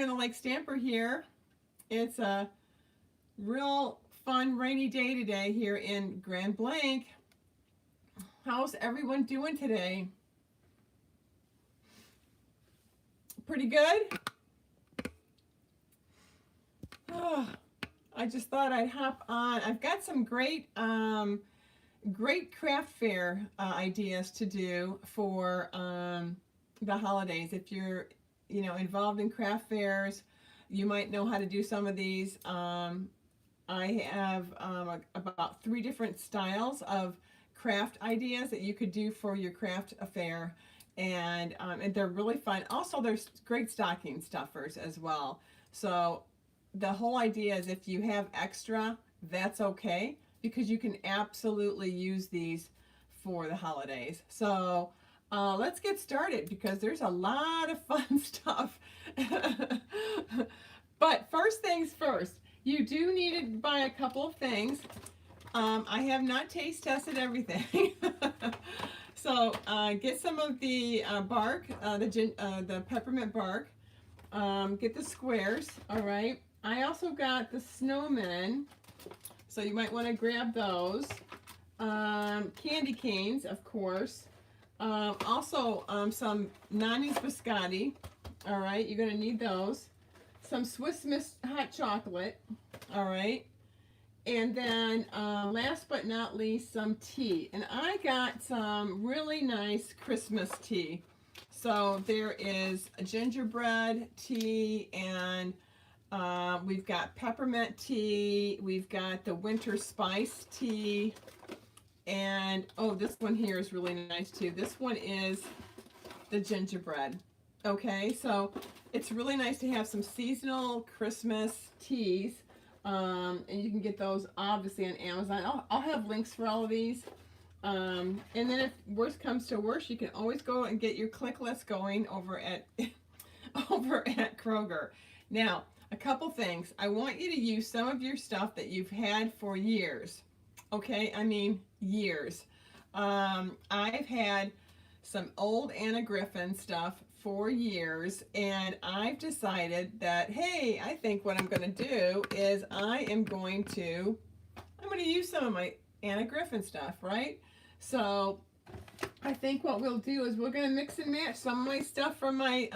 Karen the Lake Stamper here. It's a real fun rainy day today here in Grand Blanc. How's everyone doing today? Pretty good? Oh, I just thought I'd hop on. I've got some great craft fair ideas to do for the holidays. If you're involved in craft fairs, you might know how to do some of these. I have about 3 different styles of craft ideas that you could do for your craft affair, and they're really fun. Also, there's great stocking stuffers as well. So the whole idea is if you have extra, that's okay, because you can absolutely use these for the holidays. So let's get started, because there's a lot of fun stuff. But first things first, you do need to buy a couple of things. I have not taste tested everything. So get some of the bark, the peppermint bark. Get the squares, all right? I also got the snowmen, so you might want to grab those. Candy canes, of course. Also some Nani's biscotti, all right? You're going to need those. Some Swiss Miss hot chocolate, all right? And then last but not least, some tea. And I got some really nice Christmas tea. So there is a gingerbread tea, and we've got peppermint tea. We've got the winter spice tea. And, oh, this one here is really nice too. This one is the gingerbread. Okay, so it's really nice to have some seasonal Christmas teas. And you can get those obviously on Amazon. I'll have links for all of these. And then if worst comes to worst, you can always go and get your click list going over at over at Kroger. Now, a couple things. I want you to use some of your stuff that you've had for years. Okay, I mean years. I've had some old Anna Griffin stuff for years, and I've decided that, hey, I think what I'm going to do is I'm going to use some of my Anna Griffin stuff, right? So I think what we'll do is we're going to mix and match some of my stuff from my,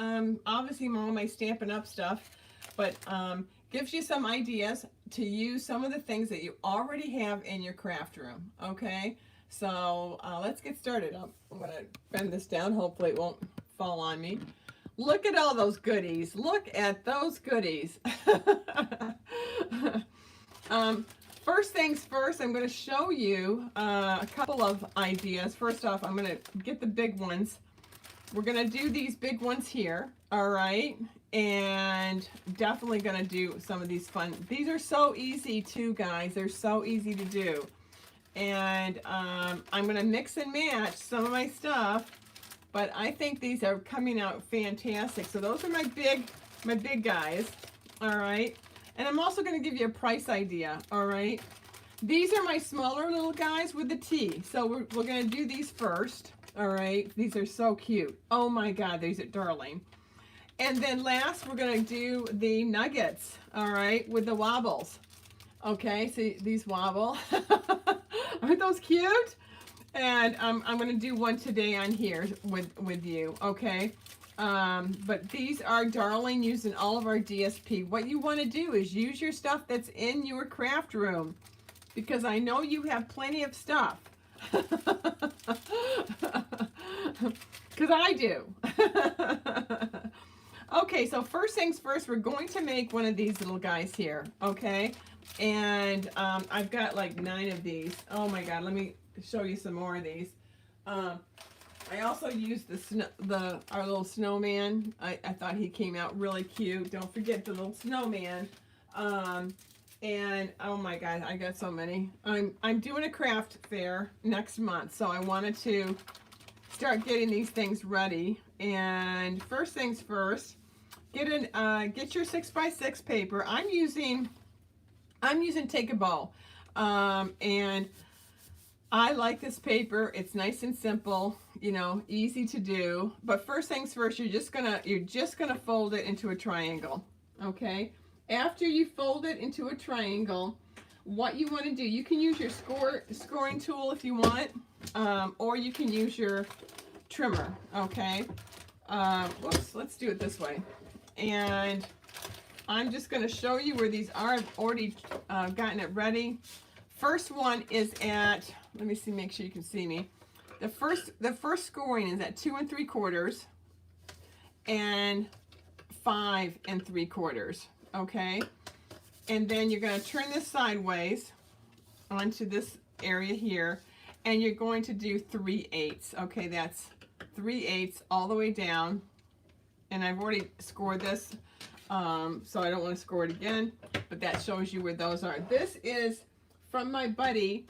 obviously all my Stampin' Up! Stuff, but gives you some ideas to use some of the things that you already have in your craft room, okay? So let's get started. I'm going to bend this down. Hopefully it won't fall on me. Look at all those goodies. Look at those goodies. First things first, I'm going to show you a couple of ideas. First off, I'm going to get the big ones. We're going to do these big ones here, all right? And definitely going to do some of these fun. These are so easy too, guys. They're so easy to do. And I'm going to mix and match some of my stuff, but I think these are coming out fantastic. So those are my big guys, all right? And I'm also going to give you a price idea, all right? These are my smaller little guys with the tea. So we're going to do these first, all right? These are so cute. Oh my God, these are darling. And then last, we're going to do the nuggets, all right, with the wobbles. Okay, so these wobble. Aren't those cute? And I'm going to do one today on here with you, okay? But these are darling, used in all of our DSP. What you want to do is use your stuff that's in your craft room, because I know you have plenty of stuff. Because I do. Okay, so first things first, we're going to make one of these little guys here, okay? And I've got like 9 of these. Oh my God, let me show you some more of these. I also used our little snowman. I thought he came out really cute. Don't forget the little snowman. And oh my God, I got so many. I'm doing a craft fair next month, so I wanted to start getting these things ready. And first things first, get your 6x6 paper. I'm using Take a Bow, and I like this paper. It's nice and simple, you know, easy to do. But first things first, you're just gonna fold it into a triangle. okay? After you fold it into a triangle, what you want to do, you can use your scoring tool if you want, or you can use your trimmer, okay? Whoops, let's do it this way. And I'm just going to show you where these are. I've already gotten it ready. First one is at, let me see, make sure you can see me. The first scoring is at 2 3/4 and 5 3/4, okay? And then you're going to turn this sideways onto this area here, and you're going to do 3/8, okay? That's 3/8 all the way down, and I've already scored this, so I don't want to score it again, but that shows you where those are. This is from my buddy,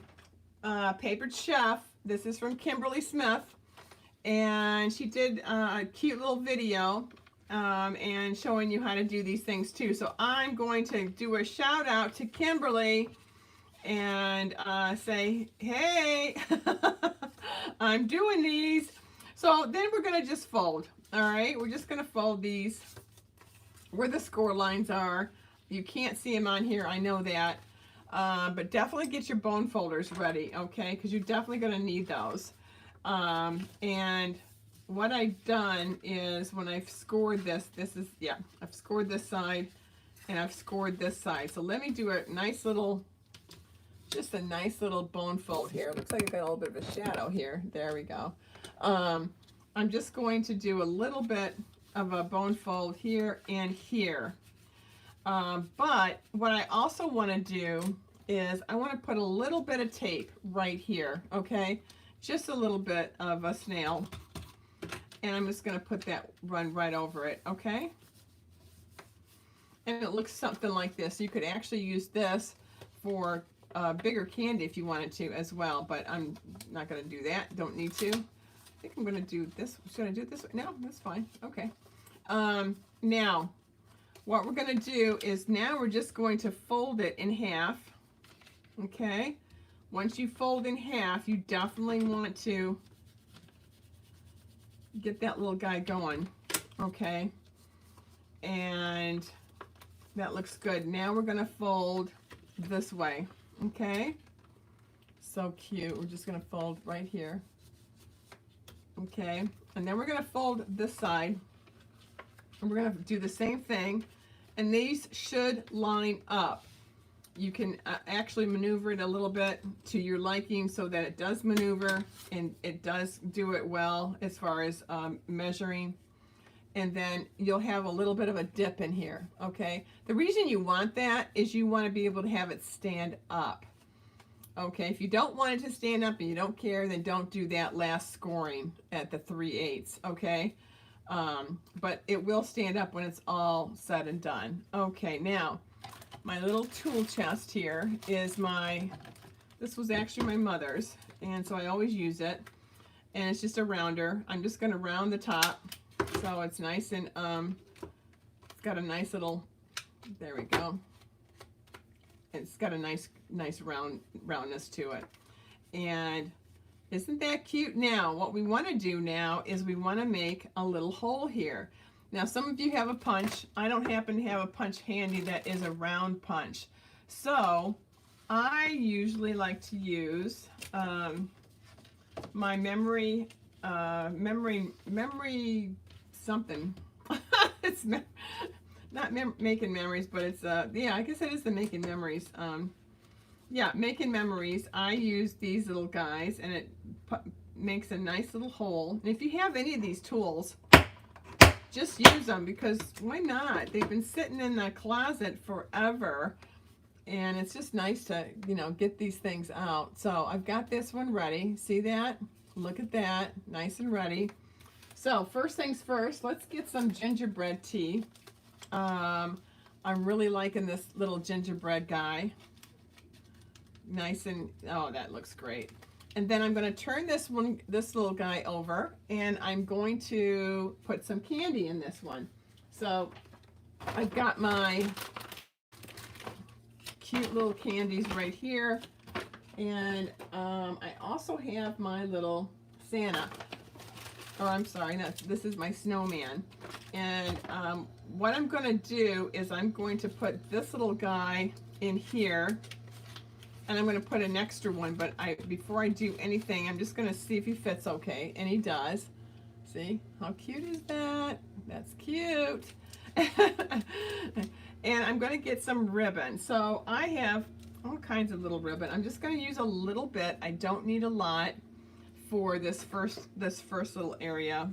Papered Chef. This is from Kimberly Smith, and she did a cute little video and showing you how to do these things too. So I'm going to do a shout out to Kimberly and say, hey, I'm doing these. So then we're going to just fold. All right, we're just going to fold these where the score lines are. You can't see them on here, I know that. But definitely get your bone folders ready, okay? Because you're definitely going to need those. And what I've done is when I've scored this is, yeah, I've scored this side and I've scored this side. So let me do a nice little, just a nice little bone fold here. Looks like I got a little bit of a shadow here. There we go. I'm just going to do a little bit of a bone fold here and here. But what I also want to do is I want to put a little bit of tape right here, okay? Just a little bit of a snail. And I'm just going to put that, run right over it, okay? And it looks something like this. You could actually use this for bigger candy if you wanted to as well, but I'm not going to do that. Don't need to. I think I'm going to do this. Should I do it this way? No, that's fine. Okay. Now, what we're going to do is now we're just going to fold it in half, okay? Once you fold in half, you definitely want to get that little guy going, okay? And that looks good. Now we're going to fold this way, okay? So cute. We're just going to fold right here, okay? And then we're going to fold this side, and we're going to do the same thing. And these should line up. You can actually maneuver it a little bit to your liking so that it does maneuver and it does do it well as far as measuring. And then you'll have a little bit of a dip in here, okay? The reason you want that is you want to be able to have it stand up. Okay, if you don't want it to stand up and you don't care, then don't do that last scoring at the 3/8, okay? But it will stand up when it's all said and done. Okay, now my little tool chest here is this was actually my mother's, and so I always use it, and it's just a rounder. I'm just going to round the top so it's nice and it's got a nice little, there we go, it's got a nice roundness to it. And isn't that cute? Now, what we want to do now is we want to make a little hole here. Now, some of you have a punch. I don't happen to have a punch handy that is a round punch. So, I usually like to use my memory something. It's not making memories, but it's, yeah, I guess it is the making memories. Yeah, making memories. I use these little guys, and it makes a nice little hole. And if you have any of these tools, just use them, because why not? They've been sitting in the closet forever, and it's just nice to, you know, get these things out. So I've got this one ready. See that? Look at that. Nice and ready. So first things first, let's get some gingerbread tea. I'm really liking this little gingerbread guy. Nice and, oh, that looks great. And then I'm going to turn this little guy over, and I'm going to put some candy in this one. So I've got my cute little candies right here, and I also have my little Santa. or I'm sorry, this is my snowman. And what I'm going to do is I'm going to put this little guy in here, and I'm going to put an extra one, but before I do anything, I'm just going to see if he fits okay, and he does. See, how cute is that? That's cute. And I'm going to get some ribbon. So I have all kinds of little ribbon. I'm just going to use a little bit. I don't need a lot for this first little area.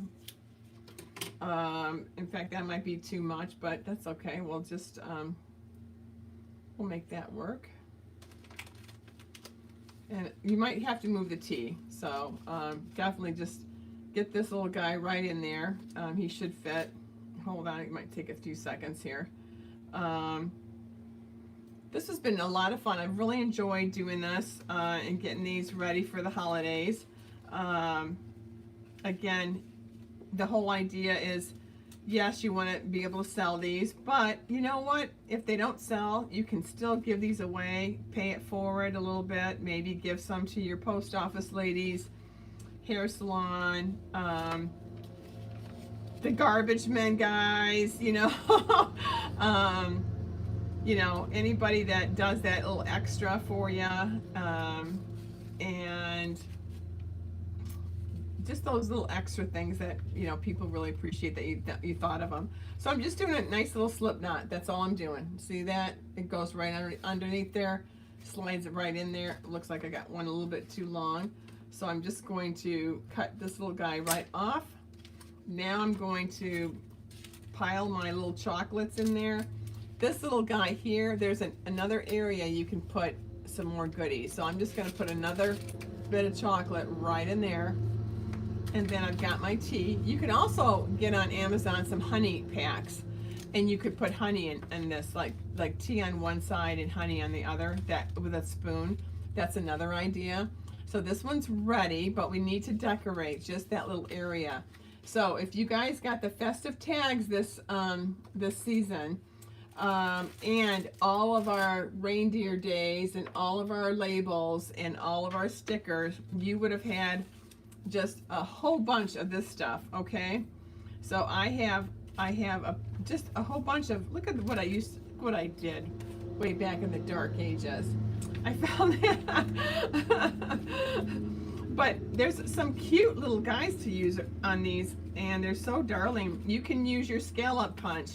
In fact, that might be too much, but that's okay. We'll just we'll make that work. And you might have to move the T, so definitely just get this little guy right in there. He should fit. Hold on, it might take a few seconds here. This has been a lot of fun. I've really enjoyed doing this and getting these ready for the holidays. Again, the whole idea is, yes, you want to be able to sell these, but you know what? If they don't sell, you can still give these away, pay it forward a little bit, maybe give some to your post office ladies, hair salon, the garbage men guys, you know, you know, anybody that does that little extra for you, and just those little extra things that, you know, people really appreciate that you thought of them. So I'm just doing a nice little slip knot. That's all I'm doing. See that? It goes right underneath there, slides it right in there. It looks like I got one a little bit too long. So I'm just going to cut this little guy right off. Now I'm going to pile my little chocolates in there. This little guy here, there's another area you can put some more goodies. So I'm just going to put another bit of chocolate right in there. And then I've got my tea. You can also get on Amazon some honey packs, and you could put honey in this, like tea on one side and honey on the other, that with a spoon. That's another idea. So this one's ready, but we need to decorate just that little area. So if you guys got the festive tags this season, and all of our reindeer days and all of our labels and all of our stickers, you would have had just a whole bunch of this stuff. Okay, so I have just a whole bunch of, look at what I did way back in the dark ages. I found that. But there's some cute little guys to use on these, and they're so darling. You can use your scallop punch.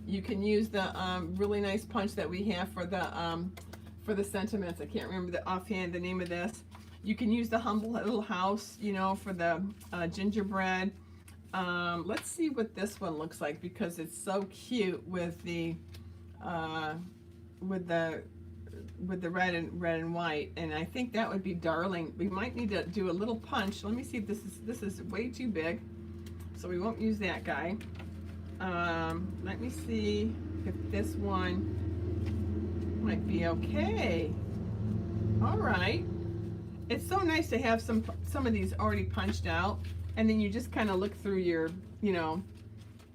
You can use the really nice punch that we have for the sentiments. I can't remember offhand the name of this. You can use the humble little house, you know, for the gingerbread. Let's see what this one looks like, because it's so cute with the red and white, and I think that would be darling. We might need to do a little punch. Let me see if this is way too big, so we won't use that guy. Let me see if this one might be okay. All right. It's so nice to have some of these already punched out, and then you just kind of look through your, you know,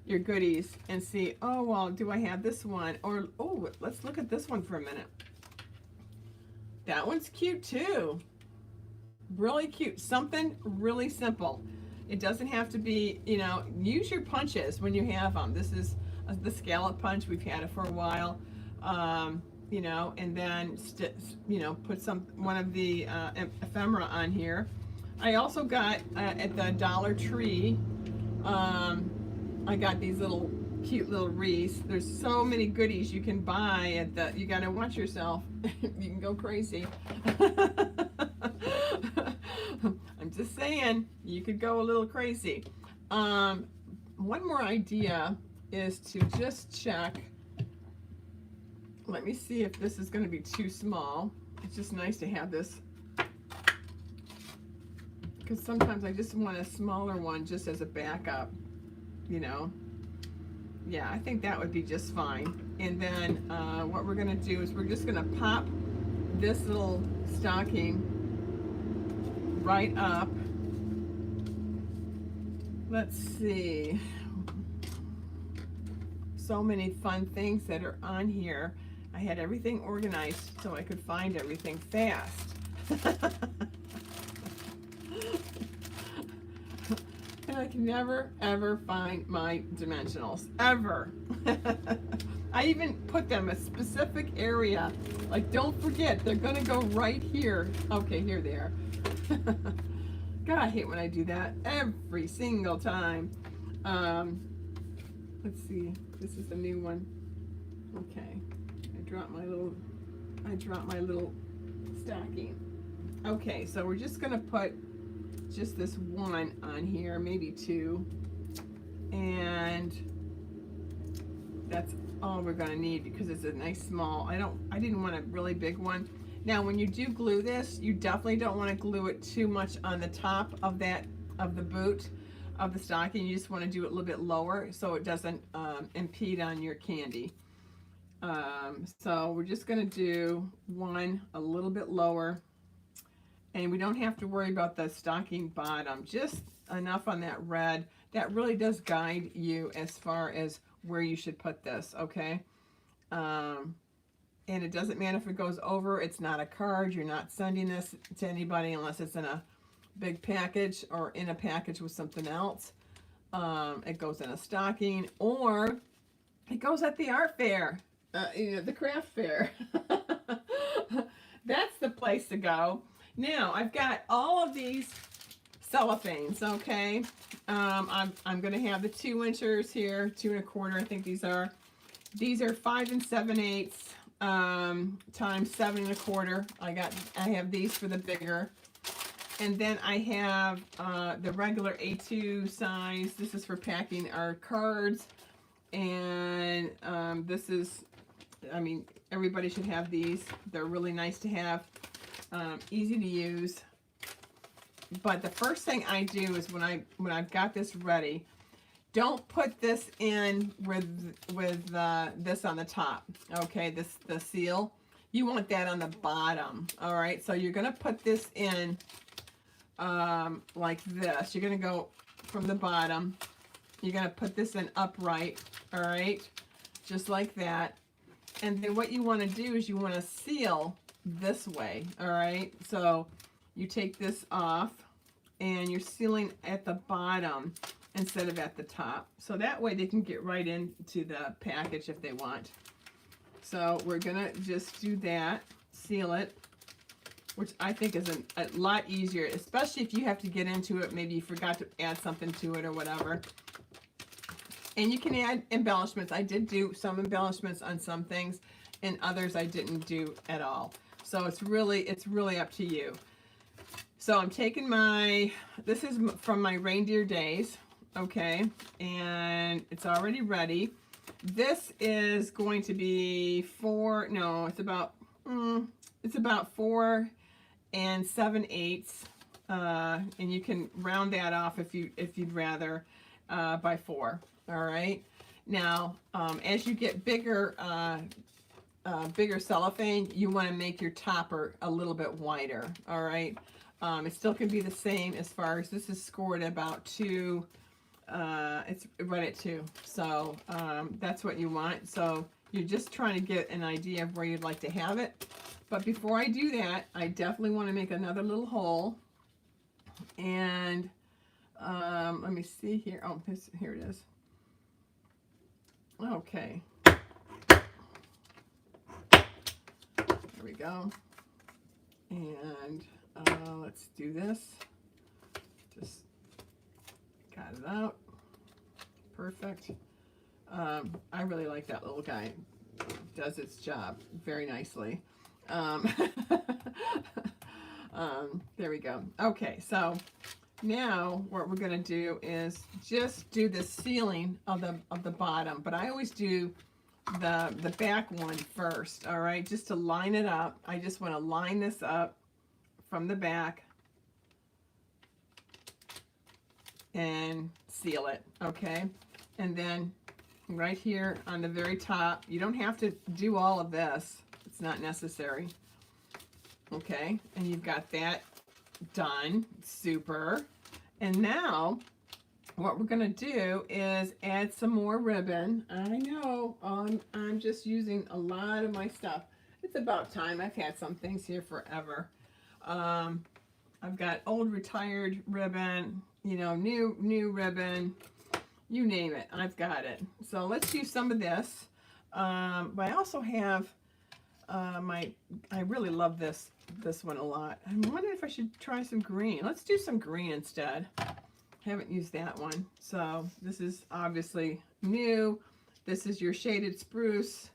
your goodies and see, oh, well, do I have this one? Or, oh, let's look at this one for a minute. That one's cute too. Really cute. Something really simple. It doesn't have to be, you know, use your punches when you have them. This is the scallop punch. We've had it for a while. You know, and then, you know, put one of the ephemera on here. I also got at the Dollar Tree, I got these little cute little wreaths. There's so many goodies you can buy at the, you gotta watch yourself. You can go crazy. I'm just saying, you could go a little crazy. One more idea is to just check. Let me see if this is going to be too small. It's just nice to have this, because sometimes I just want a smaller one just as a backup, you know. Yeah, I think that would be just fine. And then what we're going to do is we're just going to pop this little stocking right up. Let's see. So many fun things that are on here. I had everything organized so I could find everything fast. and I can never ever find my dimensionals, ever. I even put them a specific area, like don't forget, they're gonna go right here. Okay, here they are. God, I hate when I do that every single time. Let's see, this is the new one. Okay, I dropped my little stocking. Okay, so we're just gonna put just this one on here, maybe two, and that's all we're gonna need because it's a nice small. I didn't want a really big one. Now, when you do glue this, you definitely don't want to glue it too much on the top of the boot of the stocking. You just want to do it a little bit lower so it doesn't impede on your candy. So we're just gonna do one a little bit lower. And we don't have to worry about the stocking bottom, just enough on that red. That really does guide you as far as where you should put this, okay? And it doesn't matter if it goes over, it's not a card. You're not sending this to anybody unless it's in a big package or in a package with something else. It goes in a stocking, or it goes at the art fair, the craft fair. That's the place to go. Now, I've got all of these cellophanes, okay? I'm going to have the 2-inchers here, 2 1/4, I think these are. These are 5 7/8 times 7 1/4. I have these for the bigger. And then I have the regular A2 size. This is for packing our cards. And this is, I mean, everybody should have these. They're really nice to have. Easy to use. But the first thing I do is when I've got this ready, don't put this in with this on the top. Okay, the seal. You want that on the bottom. All right, so you're gonna put this in like this. You're gonna go from the bottom. You're gonna put this in upright. All right, just like that. And then what you want to do is you want to seal this way. All right, so you take this off and you're sealing at the bottom instead of at the top, so that way they can get right into the package if they want. So we're gonna just do that, seal it, which I think is a lot easier, especially if you have to get into it, maybe you forgot to add something to it or whatever. And you can add embellishments. I did do some embellishments on some things, and others I didn't do at all. So it's really up to you. So I'm taking this is from my reindeer days, okay, and it's already ready. This is going to be it's about 4 7/8, and you can round that off if you'd rather, by 4. All right. Now, as you get bigger cellophane, you want to make your topper a little bit wider. All right. It still can be the same as far as this is scored about 2. It's right at 2. So that's what you want. So you're just trying to get an idea of where you'd like to have it. But before I do that, I definitely want to make another little hole. And let me see here. Oh, here it is. Okay. There we go. And let's do this. Just got it out. Perfect. I really like that little guy. Does its job very nicely. There we go. Okay, so now what we're going to do is just do the sealing of the bottom, but I always do the back one first. All right, just to line it up. I just want to line this up from the back and seal it. Okay, and then right here on the very top, you don't have to do all of this, it's not necessary. Okay, and you've got that done. Super. And now what we're going to do is add some more ribbon. I know I'm just using a lot of my stuff. It's about time. I've had some things here forever. I've got old retired ribbon, you know, new ribbon, you name it, I've got it. So let's use some of this. But I also have I really love this one a lot. I'm wondering if I should try some green. Let's do some green instead. Haven't used that one. So this is obviously new. This is your shaded spruce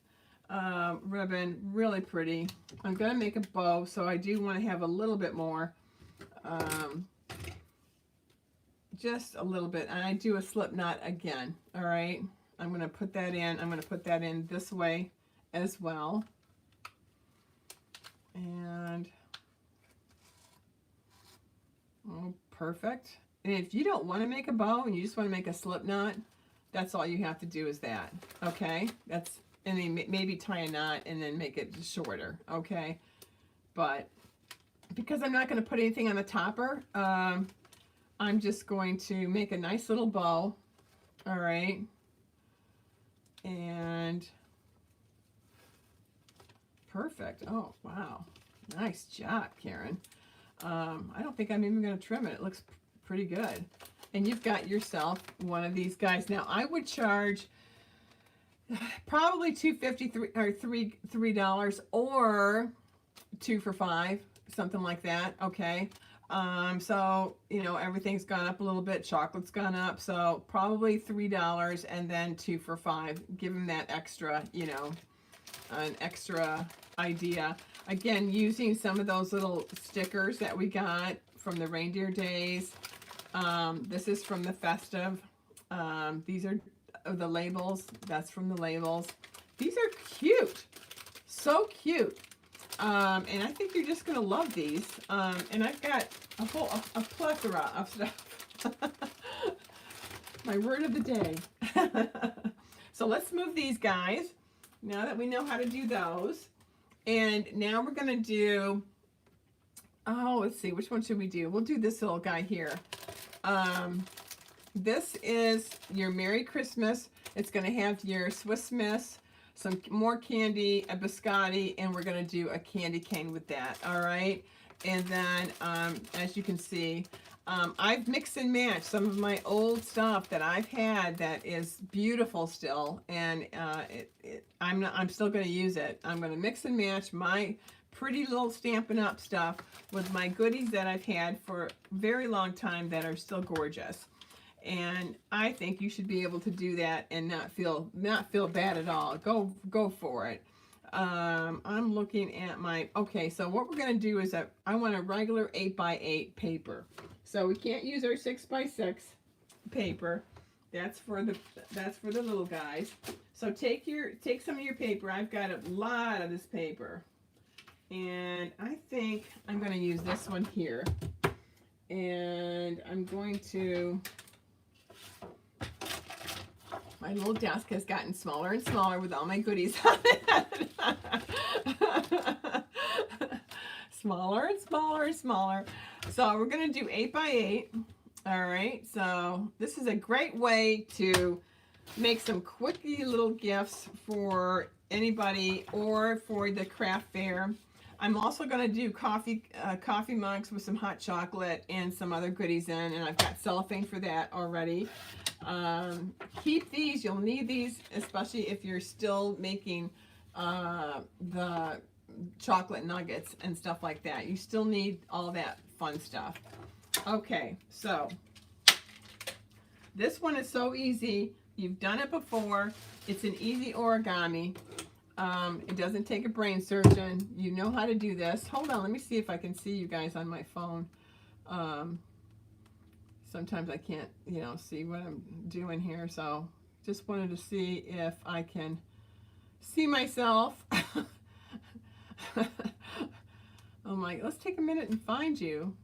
ribbon, really pretty. I'm gonna make a bow, so I do want to have a little bit more, just a little bit, and I do a slip knot again. All right, I'm gonna put that in. I'm gonna put that in this way as well, and oh, perfect. And if you don't want to make a bow and you just want to make a slip knot, that's all you have to do is that. Okay, that's, and then maybe tie a knot and then make it shorter. Okay, but because I'm not going to put anything on the topper, I'm just going to make a nice little bow. All right, and perfect. Oh wow, nice job, Karen. I don't think I'm even going to trim it. It looks pretty good. And you've got yourself one of these guys. Now I would charge probably $2.53 or $3 or 2 for $5, something like that. Okay. So you know, everything's gone up a little bit. Chocolate's gone up, so probably $3 and then 2 for $5. Give them that extra, you know, an extra idea. Again, using some of those little stickers that we got from the reindeer days. This is from the festive. These are the labels. That's from the labels. These are cute. So cute. And I think you're just going to love these. And I've got a plethora of stuff. My word of the day. So let's move these guys. Now that we know how to do those. And now we're going to do, oh, let's see, which one should we do? We'll do this little guy here. This is your Merry Christmas. It's going to have your Swiss Miss, some more candy, a biscotti, and we're going to do a candy cane with that, all right? And then, as you can see, I've mixed and matched some of my old stuff that I've had that is beautiful still, and I'm still going to use it. I'm going to mix and match my pretty little Stampin' Up! Stuff with my goodies that I've had for a very long time that are still gorgeous. And I think you should be able to do that and not feel bad at all. Go for it. I'm looking at my, okay, so what we're going to do is that I want a regular 8x8 paper. So we can't use our 6x6 paper. That's for the little guys. So take some of your paper. I've got a lot of this paper. And I think I'm going to use this one here. And I'm going to, my little desk has gotten smaller and smaller with all my goodies on it. Smaller and smaller and smaller. So we're going to do 8x8. All right. So this is a great way to make some quickie little gifts for anybody or for the craft fair. I'm also going to do coffee mugs with some hot chocolate and some other goodies in, and I've got cellophane for that already. Keep these. You'll need these, especially if you're still making the chocolate nuggets and stuff like that. You still need all that fun stuff. Okay, so this one is so easy. You've done it before. It's an easy origami. It doesn't take a brain surgeon. You know how to do this. Hold on, let me see if I can see you guys on my phone. Sometimes I can't, you know, see what I'm doing here, so just wanted to see if I can see myself. Oh my, let's take a minute and find you.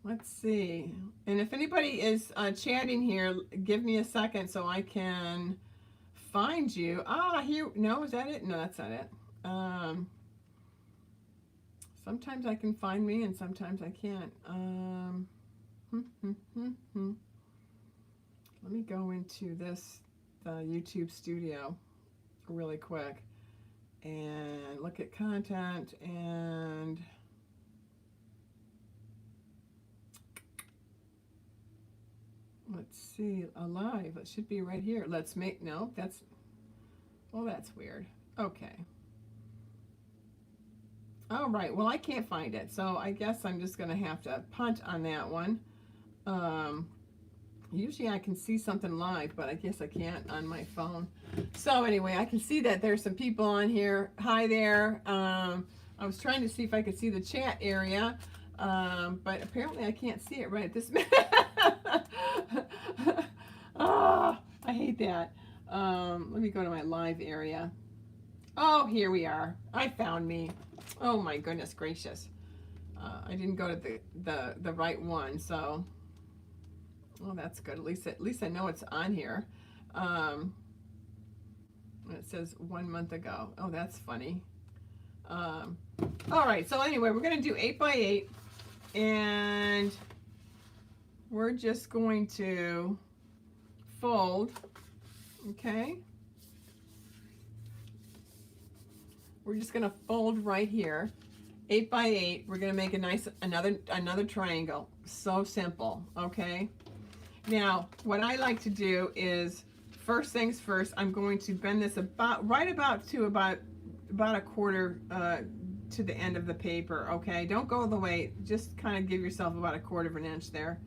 Let's see. And if anybody is chatting here, give me a second so I can find you. Ah, here, no, is that it? No, that's not it. Sometimes I can find me and sometimes I can't. Let me go into this YouTube studio really quick and look at content, and Let's see, alive. It should be right here. Let's make, no, that's, well, that's weird. Okay. All right, well, I can't find it, so I guess I'm just going to have to punt on that one. Um, Usually I can see something live, but I guess I can't on my phone. So anyway, I can see that there's some people on here. Hi there. I was trying to see if I could see the chat area, but apparently I can't see it right at this minute. Oh, I hate that. Let me go to my live area. Oh, here we are. I found me. Oh my goodness gracious. I didn't go to the right one, so well, that's good. At least I know it's on here. It says 1 month ago. Oh, that's funny. All right. So anyway, we're going to do 8 by 8, and we're just going to fold. Okay. We're just going to fold right here. 8 by 8. We're going to make a nice another triangle. So simple. Okay. Now, what I like to do is, first things first, I'm going to bend this right about a quarter to the end of the paper, okay? Don't go all the way, just kind of give yourself about a quarter of an inch there,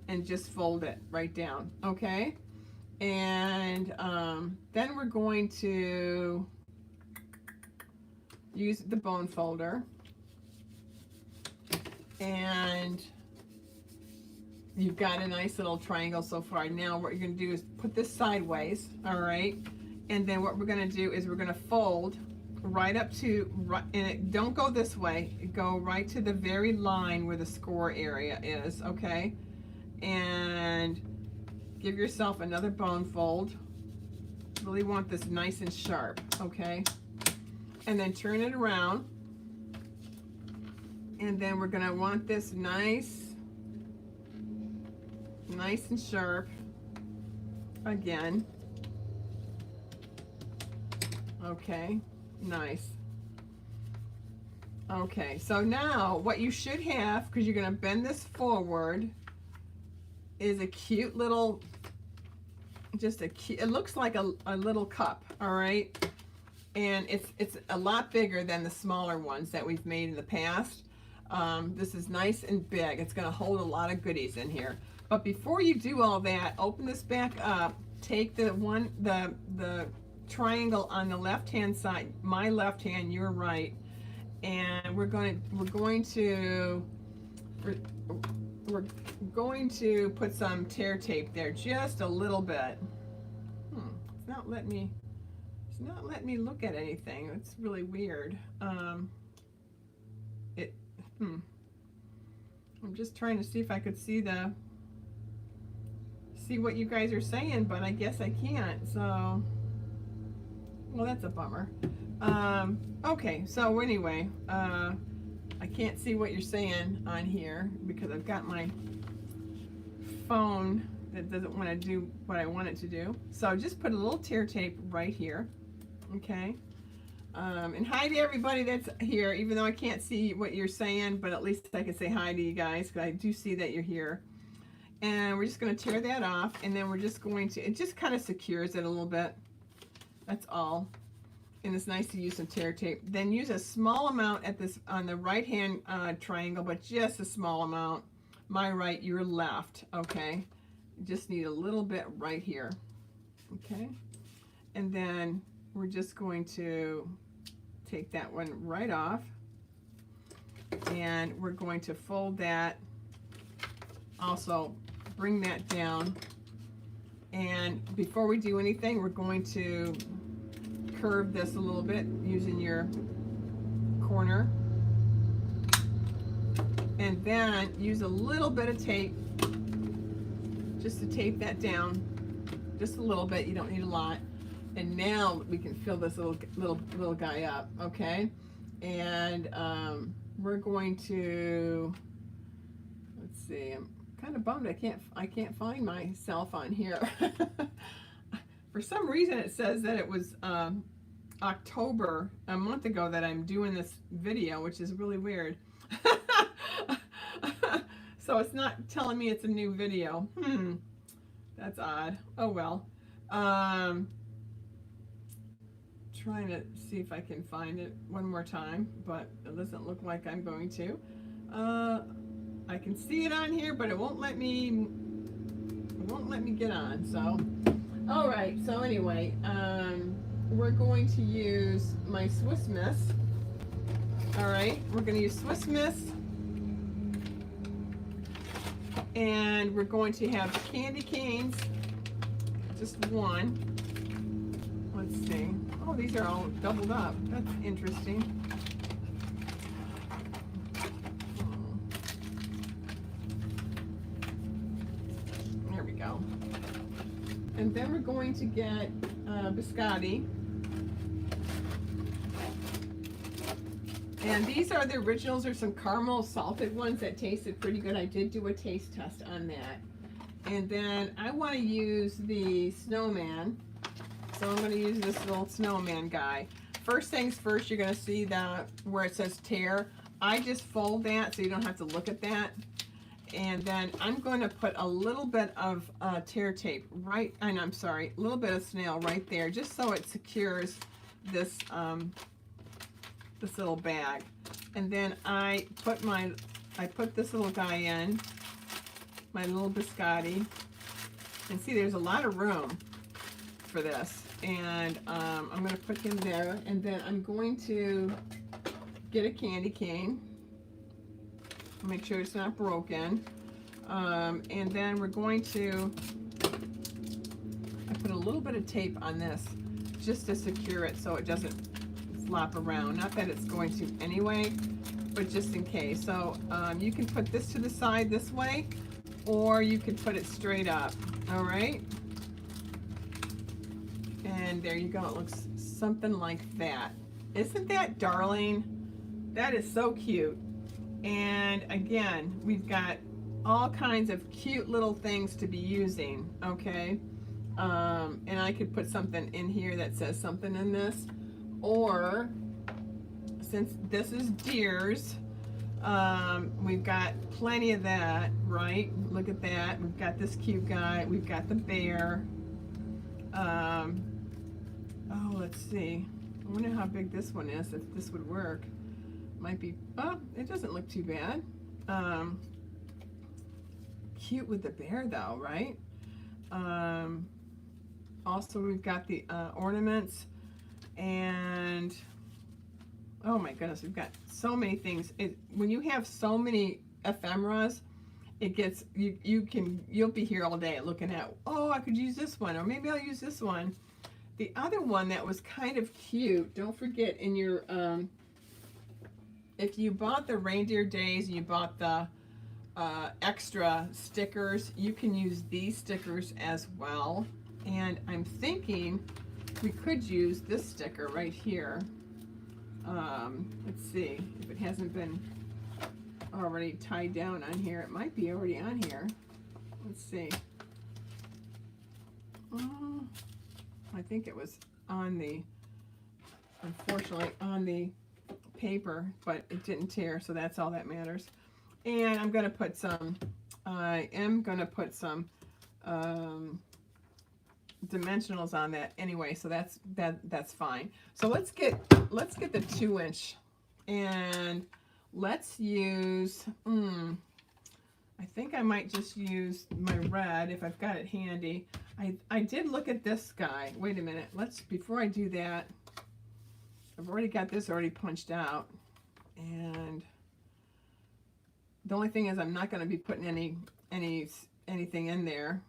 and just fold it right down, okay? And then we're going to use the bone folder, and you've got a nice little triangle so far. Now what you're going to do is put this sideways, all right? And then what we're going to do is we're going to fold right up to, don't go this way, go right to the very line where the score area is, okay? And give yourself another bone fold. Really want this nice and sharp, okay? And then turn it around. And then we're going to want this nice and sharp again. Okay, nice. Okay, so now what you should have, because you're going to bend this forward, is a cute little, it looks like a little cup, all right? And it's a lot bigger than the smaller ones that we've made in the past. This is nice and big. It's going to hold a lot of goodies in here. But before you do all that, open this back up, take the triangle on the left-hand side, my left hand, your right, and we're going to put some tear tape there, just a little bit. It's not letting me look at anything. It's really weird. I'm just trying to see if I could see what you guys are saying, but I guess I can't, so well, that's a bummer. Okay, so anyway, I can't see what you're saying on here because I've got my phone that doesn't want to do what I want it to do. So just put a little tear tape right here, okay? And hi to everybody that's here, even though I can't see what you're saying, but at least I can say hi to you guys because I do see that you're here. And we're just going to tear that off, and then we're just going to, it just kind of secures it a little bit. That's all. And it's nice to use some tear tape. Then use a small amount on the right hand triangle, but just a small amount. My right, your left, okay? You just need a little bit right here, okay? And then we're just going to take that one right off, and we're going to fold that. Also, bring that down, and before we do anything, we're going to curve this a little bit using your corner, and then use a little bit of tape just to tape that down, just a little bit. You don't need a lot. And now we can fill this little guy up, okay? And we're going to, let's see, I'm kind of bummed I can't find myself on here. For some reason it says that it was October, a month ago, that I'm doing this video, which is really weird. So it's not telling me it's a new video. That's odd. Oh well. Trying to see if I can find it one more time, but it doesn't look like I'm going to. I can see it on here, but it won't let me get on. So, all right. So anyway, we're going to use my Swiss Miss. All right, we're going to use Swiss Miss, and we're going to have candy canes. Just one. Let's see. Oh, these are all doubled up. That's interesting. There we go. And then we're going to get biscotti. And these are the originals. There's some caramel salted ones that tasted pretty good. I did do a taste test on that. And then I want to use the snowman. So I'm going to use this little snowman guy. First things first, you're going to see that where it says tear. I just fold that so you don't have to look at that. And then I'm going to put a little bit of tear tape right, I'm sorry, a little bit of snail right there, just so it secures this this little bag. And then I put this little guy in, my little biscotti. And see, there's a lot of room for this. And I'm going to put him there, and then I'm going to get a candy cane, make sure it's not broken, and then we're going to put a little bit of tape on this just to secure it so it doesn't flop around. Not that it's going to anyway, but just in case. So you can put this to the side this way, or you can put it straight up. All right. And there you go. It looks something like that. Isn't that darling? That is so cute. And again, we've got all kinds of cute little things to be using, okay? And I could put something in here that says something in this. Or, since this is deers, we've got plenty of that, right? Look at that. We've got this cute guy. We've got the bear. Oh, let's see. I wonder how big this one is, if this would work. Might be, oh, it doesn't look too bad. Cute with the bear though, right? Also, we've got the ornaments, and oh my goodness, we've got so many things. When you have so many ephemeras, it gets, you'll be here all day looking at, oh, I could use this one, or maybe I'll use this one. The other one that was kind of cute, don't forget, in your, if you bought the Reindeer Days, you bought the extra stickers, you can use these stickers as well. And I'm thinking we could use this sticker right here. Let's see if it hasn't been already tied down on here. It might be already on here. Let's see. I think it was on the, unfortunately, on the paper, but it didn't tear, so that's all that matters. And I'm going to put some, I am going to put some dimensionals on that anyway, so that's fine. So let's get the 2-inch, and let's use, I think I might just use my red if I've got it handy. I did look at this guy. Wait a minute. Before I do that, I've already got this already punched out. And the only thing is I'm not going to be putting anything in there.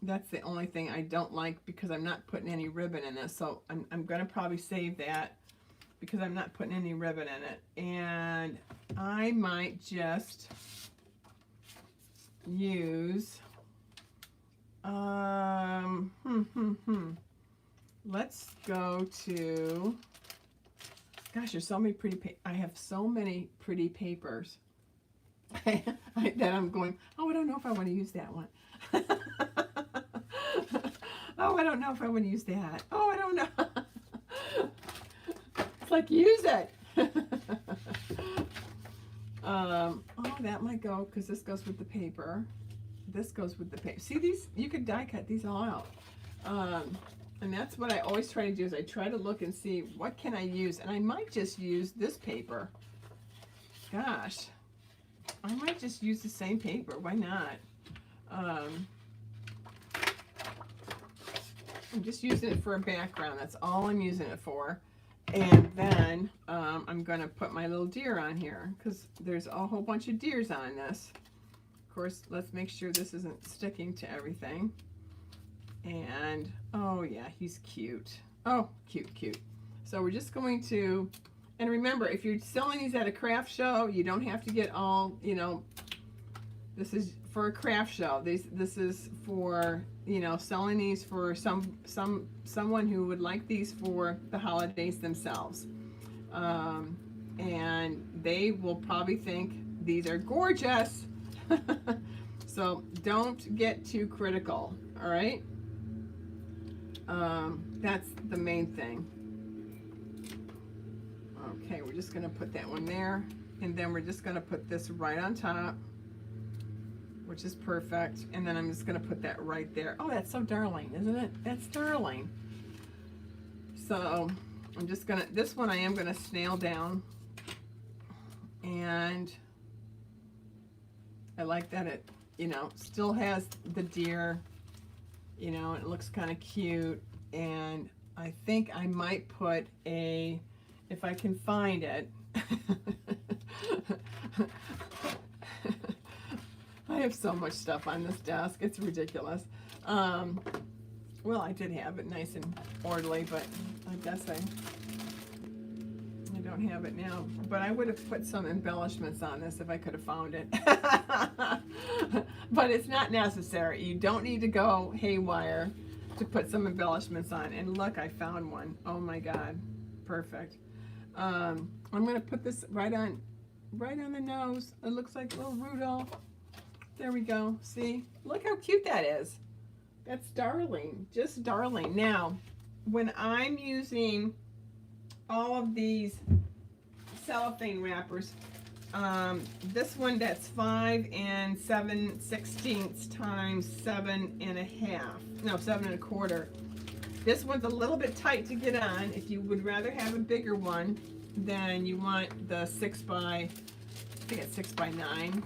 That's the only thing I don't like, because I'm not putting any ribbon in this. So I'm going to probably save that because I'm not putting any ribbon in it. And I might just use let's go to, gosh, there's so many pretty I have so many pretty papers that I'm going, oh, I don't know if I want to use that one. Oh, I don't know if I want to use that. Oh, I don't know. It's like, use it. Oh, that might go, because this goes with the paper. this goes with the paper. See these? You could die cut these all out. And that's what I always try to do, is I try to look and see what can I use. And I might just use this paper. Gosh, I might just use the same paper. Why not? I'm just using it for a background. That's all I'm using it for. And then I'm going to put my little deer on here, because there's a whole bunch of deers on this. Of course, let's make sure this isn't sticking to everything. And, oh yeah, he's cute. Oh, cute, cute. So we're just going to, and remember, if you're selling these at a craft show, you don't have to get all, you know, this is for a craft show. This is for, you know, selling these for someone who would like these for the holidays themselves. And they will probably think these are gorgeous. So don't get too critical, all right? That's the main thing. Okay, we're just gonna put that one there, and then we're just gonna put this right on top, which is perfect. And then I'm just gonna put that right there. Oh, that's so darling, isn't it? That's darling. So I'm just gonna, this one I am gonna snail down, and I like that it, you know, still has the deer. You know, it looks kind of cute, and I think I might put a, if I can find it, I have so much stuff on this desk, it's ridiculous. Well, I did have it nice and orderly, but I guess I don't have it now. But I would have put some embellishments on this if I could have found it. But it's not necessary. You don't need to go haywire to put some embellishments on. And look, I found one. Oh my God, perfect. I'm gonna put this right on the nose. It looks like little Rudolph. There we go. See, look how cute that is. That's darling, just darling. Now, when I'm using all of these cellophane wrappers, this one that's 5 7/16 times 7 1/2. No, 7 1/4. This one's a little bit tight to get on. If you would rather have a bigger one, then you want the 6 by, I think it's 6 by 9.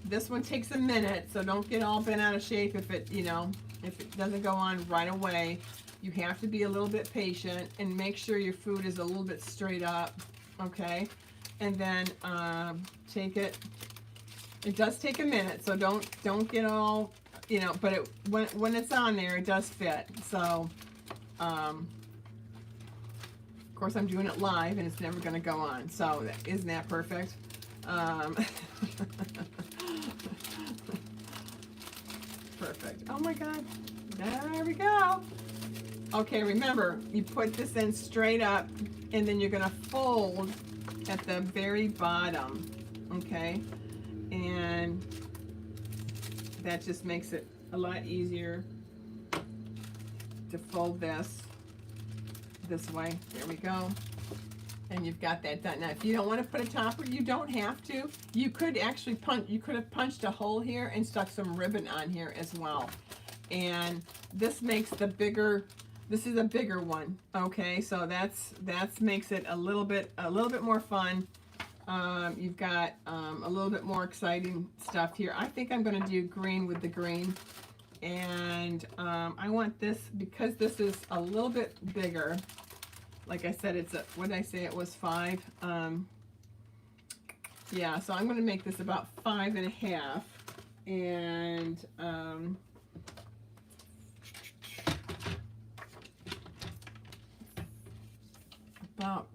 This one takes a minute, so don't get all bent out of shape if it, you know, if it doesn't go on right away. You have to be a little bit patient and make sure your food is a little bit straight up, okay? And then take it. It does take a minute, so don't get all, you know. But it, when it's on there, it does fit. So, of course, I'm doing it live, and it's never going to go on. So, isn't that perfect? Perfect. Oh my God. There we go. Okay, remember, you put this in straight up, and then you're going to fold at the very bottom, okay? And that just makes it a lot easier to fold this way. There we go. And you've got that done. Now, if you don't want to put a topper, you don't have to. You could actually you could have punched a hole here and stuck some ribbon on here as well. And this makes the bigger, this is a bigger one, okay? So that's makes it a little bit more fun. You've got a little bit more exciting stuff here. I think I'm going to do green with the green, and I want this, because this is a little bit bigger. Like I said, it's a, what did I say? It was 5. Yeah, so I'm going to make this about 5 1/2, and about,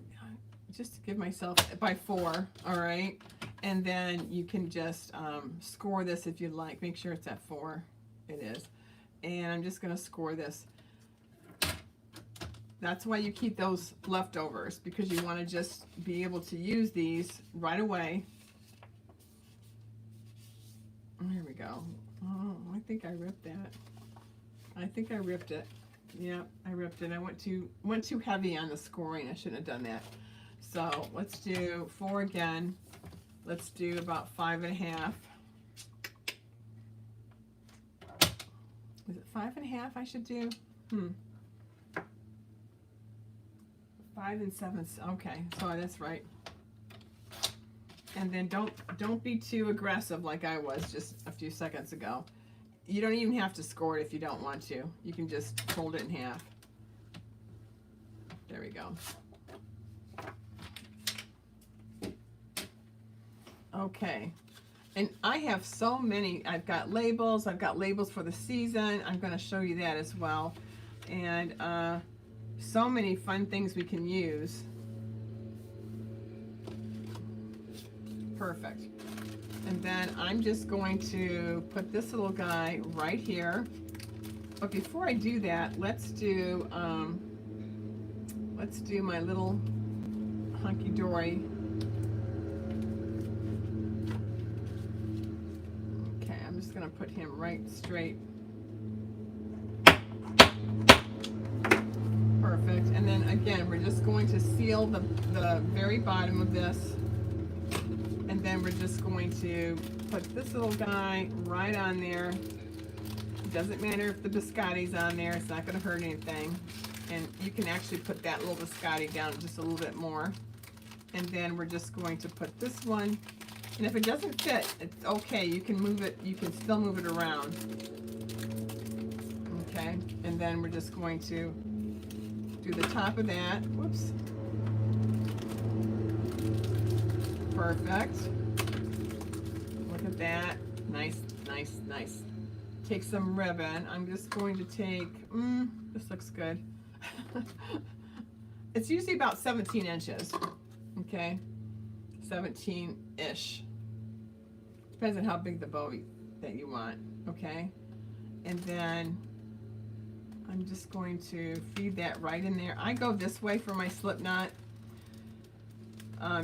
just to give myself, by 4, all right? And then you can just score this if you like. Make sure it's at 4. It is. And I'm just going to score this. That's why you keep those leftovers, because you want to just be able to use these right away. There we go. Oh, I think I ripped that. I think I ripped it. Yeah, I ripped it. I went too heavy on the scoring. I shouldn't have done that. So let's do 4 again. Let's do about 5 1/2. 5.5 I should do? 5 7. Okay, so that's right. And then don't be too aggressive like I was just a few seconds ago. You don't even have to score it if you don't want to. You can just fold it in half. There we go. Okay. And I have so many. I've got labels. I've got labels for the season. I'm going to show you that as well. And so many fun things we can use. Perfect. And then I'm just going to put this little guy right here. But before I do that, let's do my little hunky-dory. Okay, I'm just going to put him right straight. Perfect. And then again, we're just going to seal the very bottom of this. And then we're just going to put this little guy right on there. It doesn't matter if the biscotti's on there, it's not going to hurt anything. And you can actually put that little biscotti down just a little bit more. And then we're just going to put this one. And if it doesn't fit, it's okay. You can move it, you can still move it around. Okay, and then we're just going to do the top of that. Whoops. Perfect. Look at that. Nice, nice, nice. Take some ribbon. I'm just going to take, this looks good. It's usually about 17 inches. Okay. 17-ish. Depends on how big the bow that you want. Okay. And then I'm just going to feed that right in there. I go this way for my slip knot.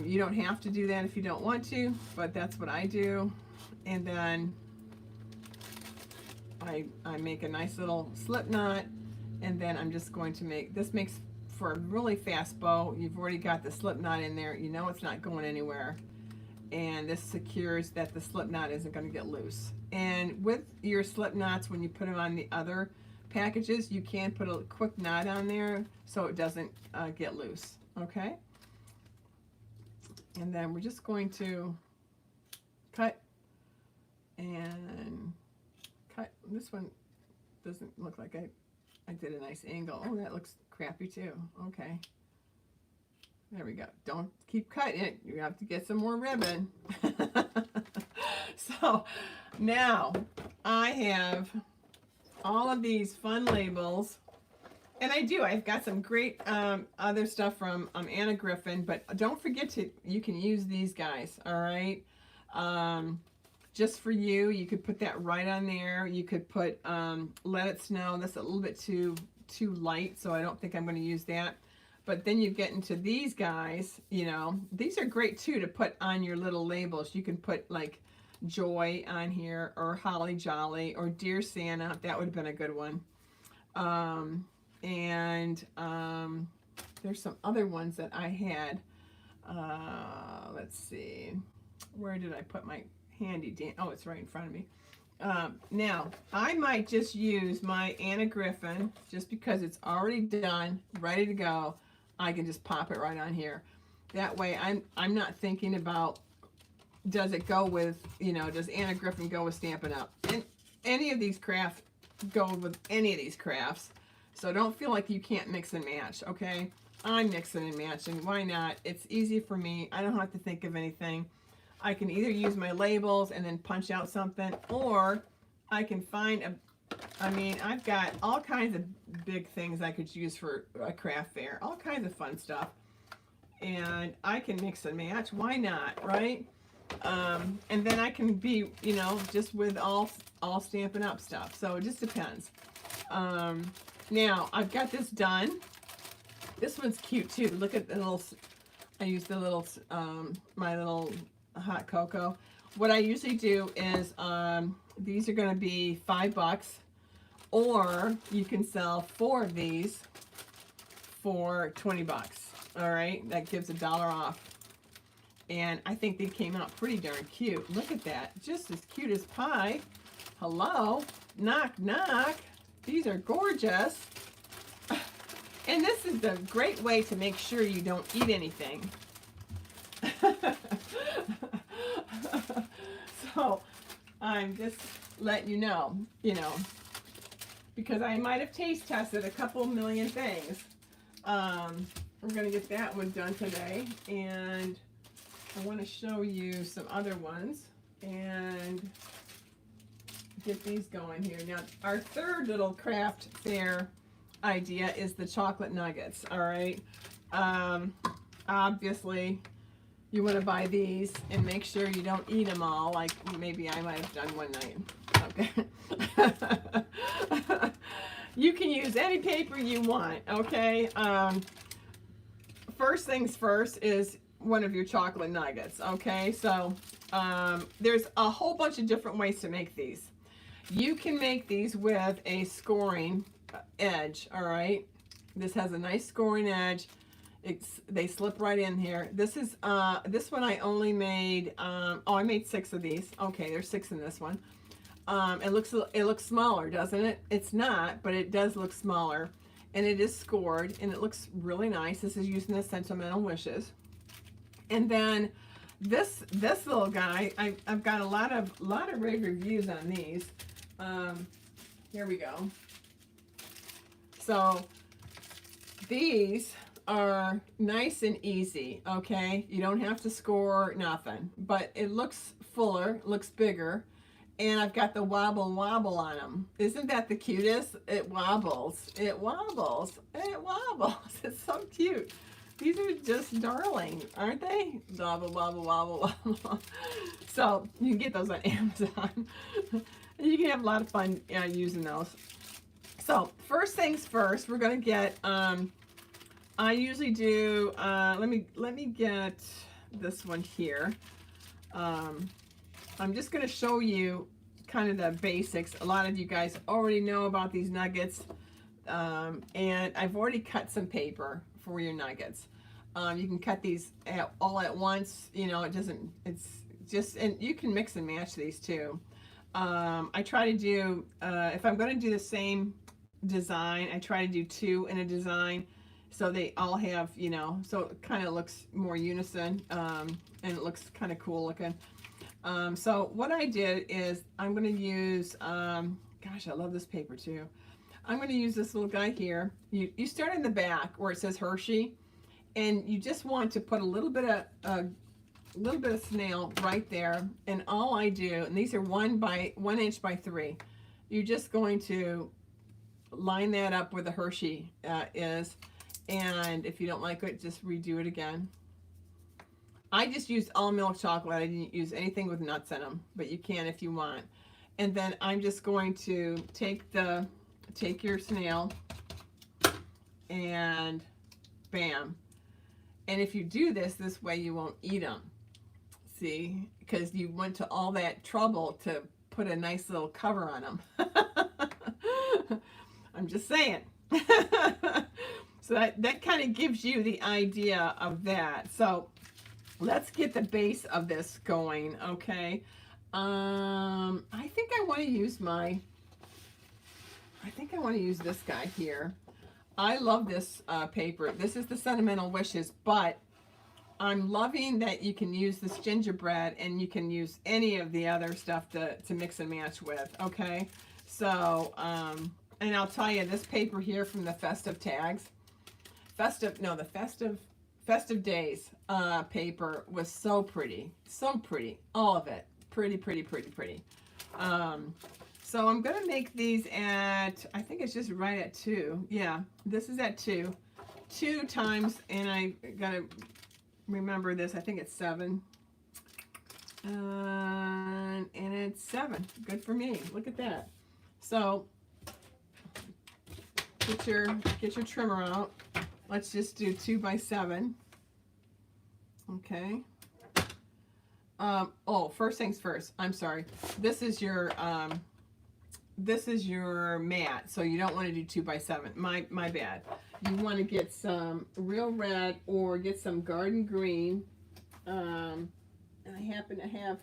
You don't have to do that if you don't want to, but that's what I do. And then I make a nice little slip knot, and then I'm just going to make, this makes for a really fast bow. You've already got the slip knot in there. You know it's not going anywhere. And this secures that the slip knot isn't going to get loose. And with your slip knots, when you put them on the other packages, you can put a quick knot on there so it doesn't get loose. Okay? And then we're just going to cut and cut. This one doesn't look like I did a nice angle. Oh, that looks crappy too. Okay. There we go. Don't keep cutting it. You have to get some more ribbon. So now I have all of these fun labels. And I've got some great other stuff from Anna Griffin, but don't forget you can use these guys, all right? Just for you, you could put that right on there. You could put Let It Snow. That's a little bit too light, so I don't think I'm going to use that. But then you get into these guys, you know. These are great, too, to put on your little labels. You can put, like, Joy on here, or Holly Jolly, or Dear Santa. That would have been a good one. There's some other ones that I had. Let's see. Where did I put my handy dandy? Oh, it's right in front of me. Now, I might just use my Anna Griffin just because it's already done, ready to go. I can just pop it right on here. That way, I'm not thinking about, does it go with, you know, does Anna Griffin go with Stampin' Up? And any of these crafts go with any of these crafts. So don't feel like you can't mix and match, okay? I'm mixing and matching. Why not? It's easy for me. I don't have to think of anything. I can either use my labels and then punch out something, or I can find I've got all kinds of big things I could use for a craft fair. All kinds of fun stuff. And I can mix and match. Why not, right? And then I can be, you know, just with all Stampin' Up stuff. So it just depends. Now, I've got this done. This one's cute, too. Look at the little, I use the little, my little hot cocoa. What I usually do is, these are going to be $5, or you can sell 4 of these for $20. All right, that gives $1 off. And I think they came out pretty darn cute. Look at that, just as cute as pie. Hello, knock, knock. These are gorgeous. And this is a great way to make sure you don't eat anything. So I'm just letting you know, because I might have taste tested a couple million things. We're going to get that one done today, and I want to show you some other ones and get these going here. Now, our third little craft fair idea is the chocolate nuggets, all right? Obviously, you want to buy these and make sure you don't eat them all, like maybe I might have done one night. Okay. You can use any paper you want, okay? First things first is one of your chocolate nuggets, okay? So there's a whole bunch of different ways to make these. You can make these with a scoring edge, all right? This has a nice scoring edge. They slip right in here. This is this one I only made I made 6 of these. Okay, there's 6 in this one. It looks smaller, doesn't it? It's not, but it does look smaller, and it is scored, and it looks really nice. This is using the Sentimental Wishes. And then this little guy, I've got a lot of rave reviews on these. Here we go. So these are nice and easy, okay? You don't have to score nothing, but it looks fuller, looks bigger, and I've got the wobble wobble on them. Isn't that the cutest? It wobbles, it wobbles, it wobbles. It's so cute. These are just darling, aren't they? Wobble, wobble, wobble, wobble. So you can get those on Amazon. You can have a lot of fun using those. So first things first, we're gonna get, I usually do, let me get this one here. I'm just gonna show you kind of the basics. A lot of you guys already know about these nuggets, and I've already cut some paper for your nuggets. You can cut these all at once, it's just, and you can mix and match these too. I try to do, if I'm going to do the same design, I try to do 2 in a design, so they all have, so it kind of looks more unison, and it looks kind of cool looking. So what I did is I'm going to use, gosh, I love this paper too. I'm going to use this little guy here. You start in the back where it says Hershey, and you just want to put a little bit of snail right there. And all I do, and these are 1 inch by 3, you're just going to line that up where the Hershey is. And if you don't like it, just redo it again. I just used all milk chocolate. I didn't use anything with nuts in them, but you can if you want. And then I'm just going to take your snail and bam. And if you do this way, you won't eat them. See, because you went to all that trouble to put a nice little cover on them. I'm just saying. So that kind of gives you the idea of that. So let's get the base of this going, okay? I think I want to use this guy here. I love this paper. This is the Sentimental Wishes, but I'm loving that you can use this gingerbread, and you can use any of the other stuff to mix and match with, okay? So, and I'll tell you, this paper here from the Festive Tags, the Festive Days paper was so pretty, all of it, pretty. So I'm gonna make these at, I think it's just right at 2. Yeah, this is at 2 times, and I gotta remember this, I think it's 7, and it's 7. Good for me. Look at that. So get your trimmer out. Let's just do 2 by 7. Okay. Oh, first things first, I'm sorry, this is your mat, so you don't want to do 2 by 7. My bad. You want to get some real red or get some garden green. And I happen to have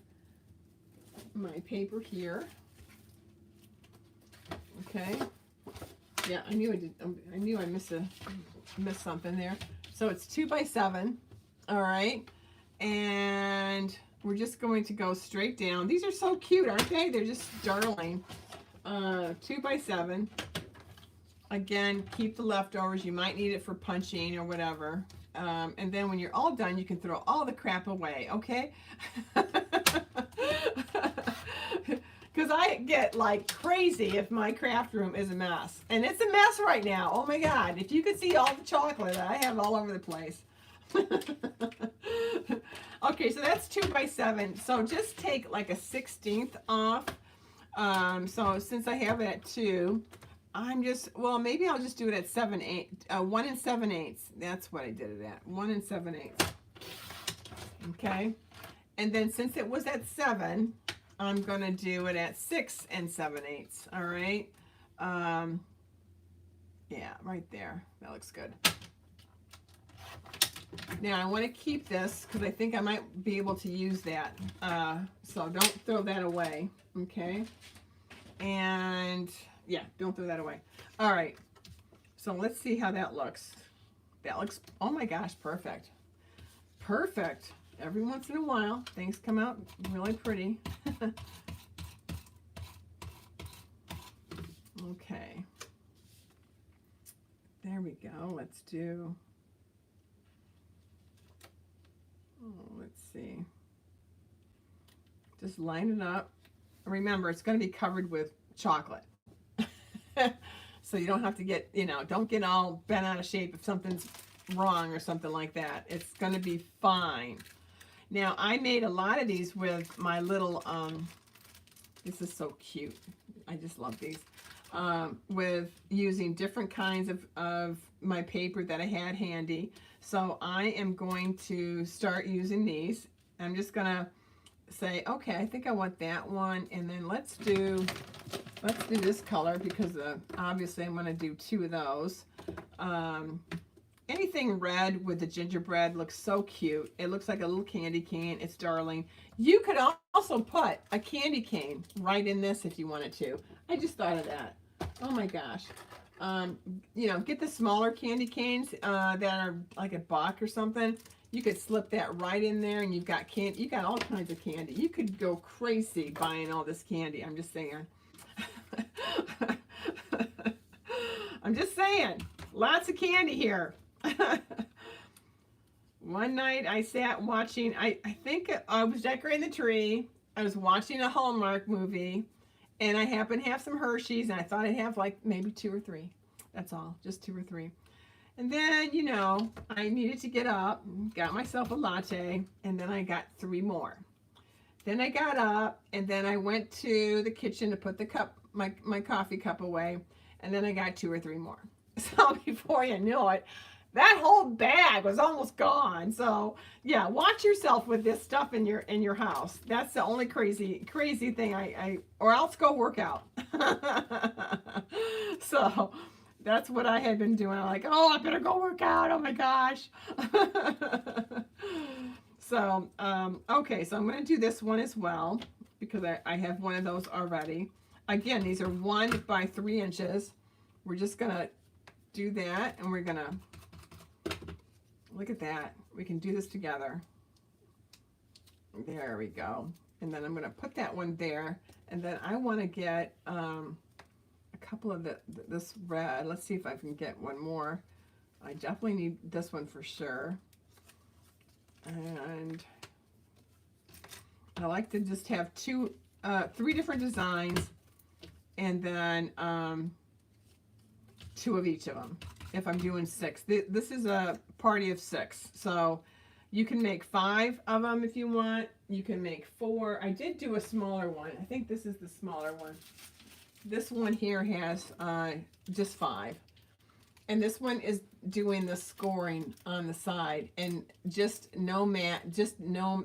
my paper here. Okay. Yeah, I knew I did. I knew I missed something there. So it's 2 by 7. All right, and we're just going to go straight down. These are so cute, aren't they? They're just darling. 2 by 7. Again, keep the leftovers. You might need it for punching or whatever. And then when you're all done, you can throw all the crap away, okay? Because I get like crazy if my craft room is a mess. And it's a mess right now. Oh my God. If you could see all the chocolate that I have all over the place. Okay, so that's 2 by 7. So just take like a 1/16 off. So since I have it at 2, I'm just, well, maybe I'll just do it at 7/8, 1 7/8. That's what I did it at, 1 7/8. Okay, and then since it was at 7, I'm gonna do it at 6 7/8. All right, yeah, right there. That looks good. Now I want to keep this because I think I might be able to use that. So don't throw that away. Okay, and yeah, don't throw that away. All right, so let's see how that looks. That looks, oh my gosh, perfect. Perfect. Every once in a while, things come out really pretty. Okay. There we go. Let's do, let's see. Just line it up. Remember, it's going to be covered with chocolate. So you don't have to get, don't get all bent out of shape if something's wrong or something like that. It's going to be fine. Now, I made a lot of these with my little, this is so cute. I just love these. With using different kinds of my paper that I had handy. So I am going to start using these. I'm just going to say, okay, I think I want that one. And then let's do this color because obviously I'm going to do 2 of those. Anything red with the gingerbread looks so cute. It looks like a little candy cane. It's darling. You could also put a candy cane right in this if you wanted to. I just thought of that. Oh my gosh. Get the smaller candy canes that are like a $1 or something. You could slip that right in there and you've got candy. You got all kinds of candy. You could go crazy buying all this candy. I'm just saying. I'm just saying. Lots of candy here. One night I sat watching, I think I was decorating the tree. I was watching a Hallmark movie and I happened to have some Hershey's and I thought I'd have like maybe 2 or 3. That's all, just 2 or 3. And then, I needed to get up, got myself a latte, and then I got 3 more. Then I got up and then I went to the kitchen to put the cup, my coffee cup away, and then I got 2 or 3 more. So before you knew it, that whole bag was almost gone. So yeah, watch yourself with this stuff in your house. That's the only crazy thing or else go work out. So that's what I had been doing. I'm like, oh, I better go work out. Oh my gosh. So, okay, so I'm going to do this one as well because I have one of those already. Again, these are 1 by 3 inches. We're just going to do that and we're going to, look at that. We can do this together. There we go. And then I'm going to put that one there. And then I want to get a couple of this red. Let's see if I can get one more. I definitely need this one for sure. And I like to just have 3 different designs and then 2 of each of them if I'm doing 6. This is a party of 6, so you can make 5 of them if you want. You can make 4. I did do a smaller one. I think this is the smaller one. This one here has just 5. And this one is doing the scoring on the side and just no matte, just no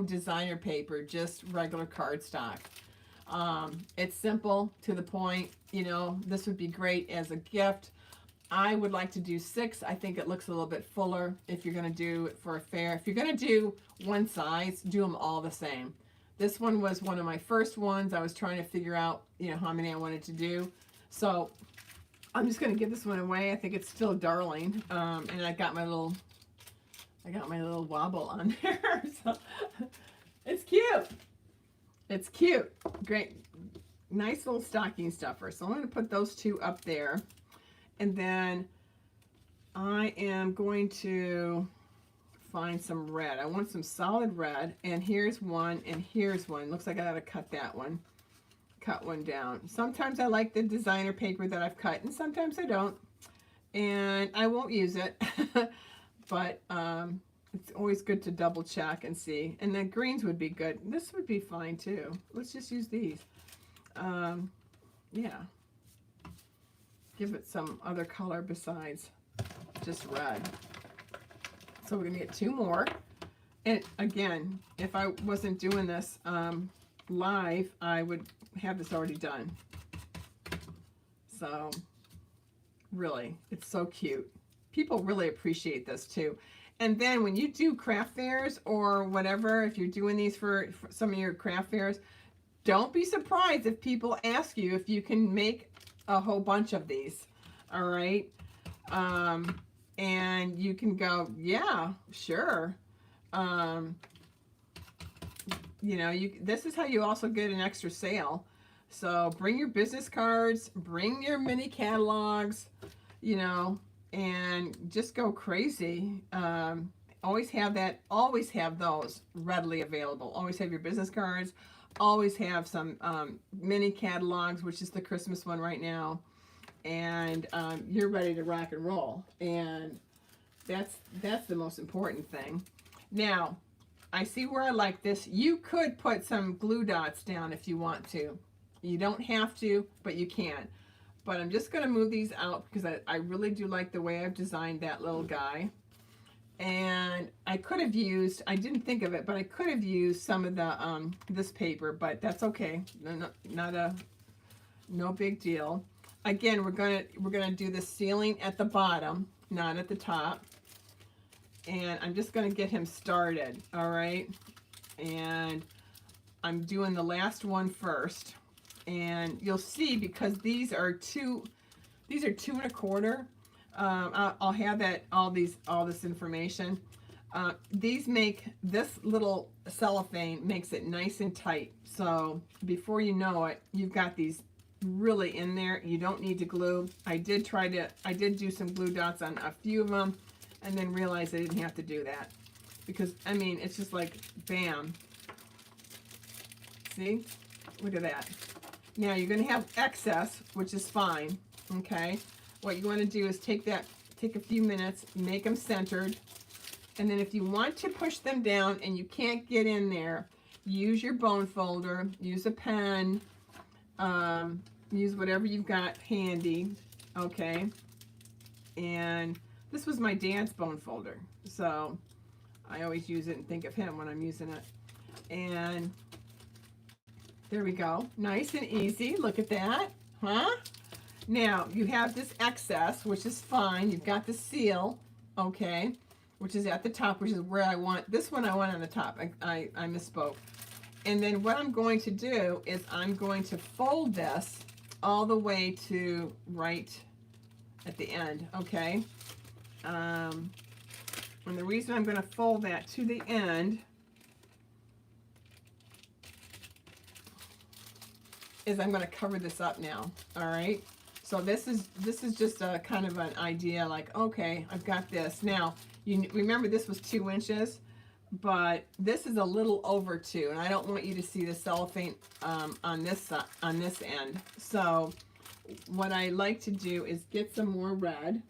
designer paper, just regular cardstock. It's simple, to the point. This would be great as a gift. I would like to do 6. I think it looks a little bit fuller if you're going to do it for a fair. If you're going to do one size, do them all the same. This one was one of my first ones. I was trying to figure out, how many I wanted to do. So I'm just gonna give this one away. I think it's still darling. And I got my little wobble on there. So it's cute. It's cute. Great. Nice little stocking stuffer. So I'm going to put those two up there. And then I am going to find some red. I want some solid red. And here's one and here's one. Looks like I got to cut that one. Cut one down. Sometimes I like the designer paper that I've cut and sometimes I don't. And I won't use it. But it's always good to double check and see. And then greens would be good. This would be fine too. Let's just use these. Yeah. Give it some other color besides just red. So we're going to get two more. And again, if I wasn't doing this live, I would have this already done. So really, it's so cute. People really appreciate this too. And then when you do craft fairs or whatever, if you're doing these for some of your craft fairs, don't be surprised if people ask you if you can make a whole bunch of these. All right. And you can go, yeah, sure. You know, this is how you also get an extra sale. So bring your business cards, bring your mini catalogs, you know, and just go crazy. Always have those readily available. Always have your business cards. Always have some mini catalogs, which is the Christmas one right now. And you're ready to rock and roll. And that's the most important thing. Now, I see where I like this. You could put some glue dots down if you want to. You don't have to, but you can. But I'm just going to move these out because I really do like the way I've designed that little guy. And I could have used, I didn't think of it, but I could have used some of the this paper, but that's okay. No big deal. Again, we're gonna do the ceiling at the bottom, not at the top. And I'm just gonna get him started, all right? And I'm doing the last one first. And you'll see, because these are 2 1/4. I'll have all this information. These make this little cellophane makes it nice and tight. So before you know it, you've got these really in there. You don't need to glue. I did do some glue dots on a few of them, and then realized I didn't have to do that because I mean it's just like bam. See, look at that. Now you're going to have excess, which is fine, okay? What you want to do is take a few minutes, make them centered, and then if you want to push them down and you can't get in there, use your bone folder, use a pen, use whatever you've got handy, okay? And this was my dad's bone folder, so I always use it and think of him when I'm using it. And there we go. Nice and easy. Look at that. Huh? Now, you have this excess, which is fine. You've got the seal, okay, which is at the top, which is where I want. This one I want on the top. I misspoke. And then what I'm going to do is I'm going to fold this all the way to right at the end, okay? And the reason I'm going to fold that to the end is I'm going to cover this up now, all right? So this is just a kind of an idea, like, okay, I've got this. Now, you remember this was 2 inches, but this is a little over 2, and I don't want you to see the cellophane on this end. So what I like to do is get some more red,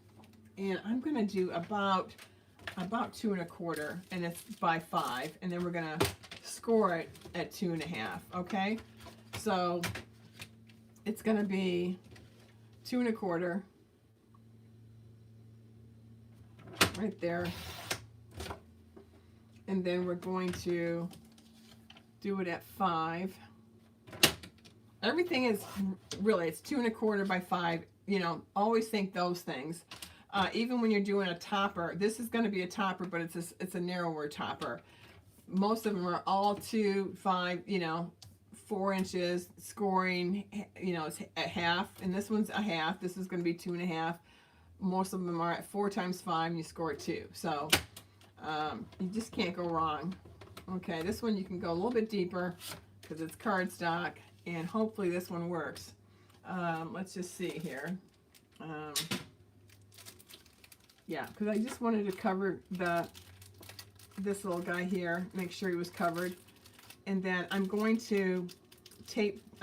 and I'm going to do about 2 1/4, and it's by 5, and then we're going to score it at 2 1/2, okay? So it's going to be 2 1/4 right there. And then we're going to do it at 5. Everything is really, it's 2 1/4 by 5. You know, always think those things. Even when you're doing a topper, this is going to be a topper, but it's a narrower topper. Most of them are all 2, 5, you know, 4 inches, scoring, you know, it's a half, and this one's a half. This is going to be 2.5. Most of them are at 4 times 5, and you score 2. So you just can't go wrong. Okay, this one you can go a little bit deeper because it's cardstock, and hopefully this one works. Let's just see here. Yeah, because I just wanted to cover this little guy here, make sure he was covered. And then I'm going to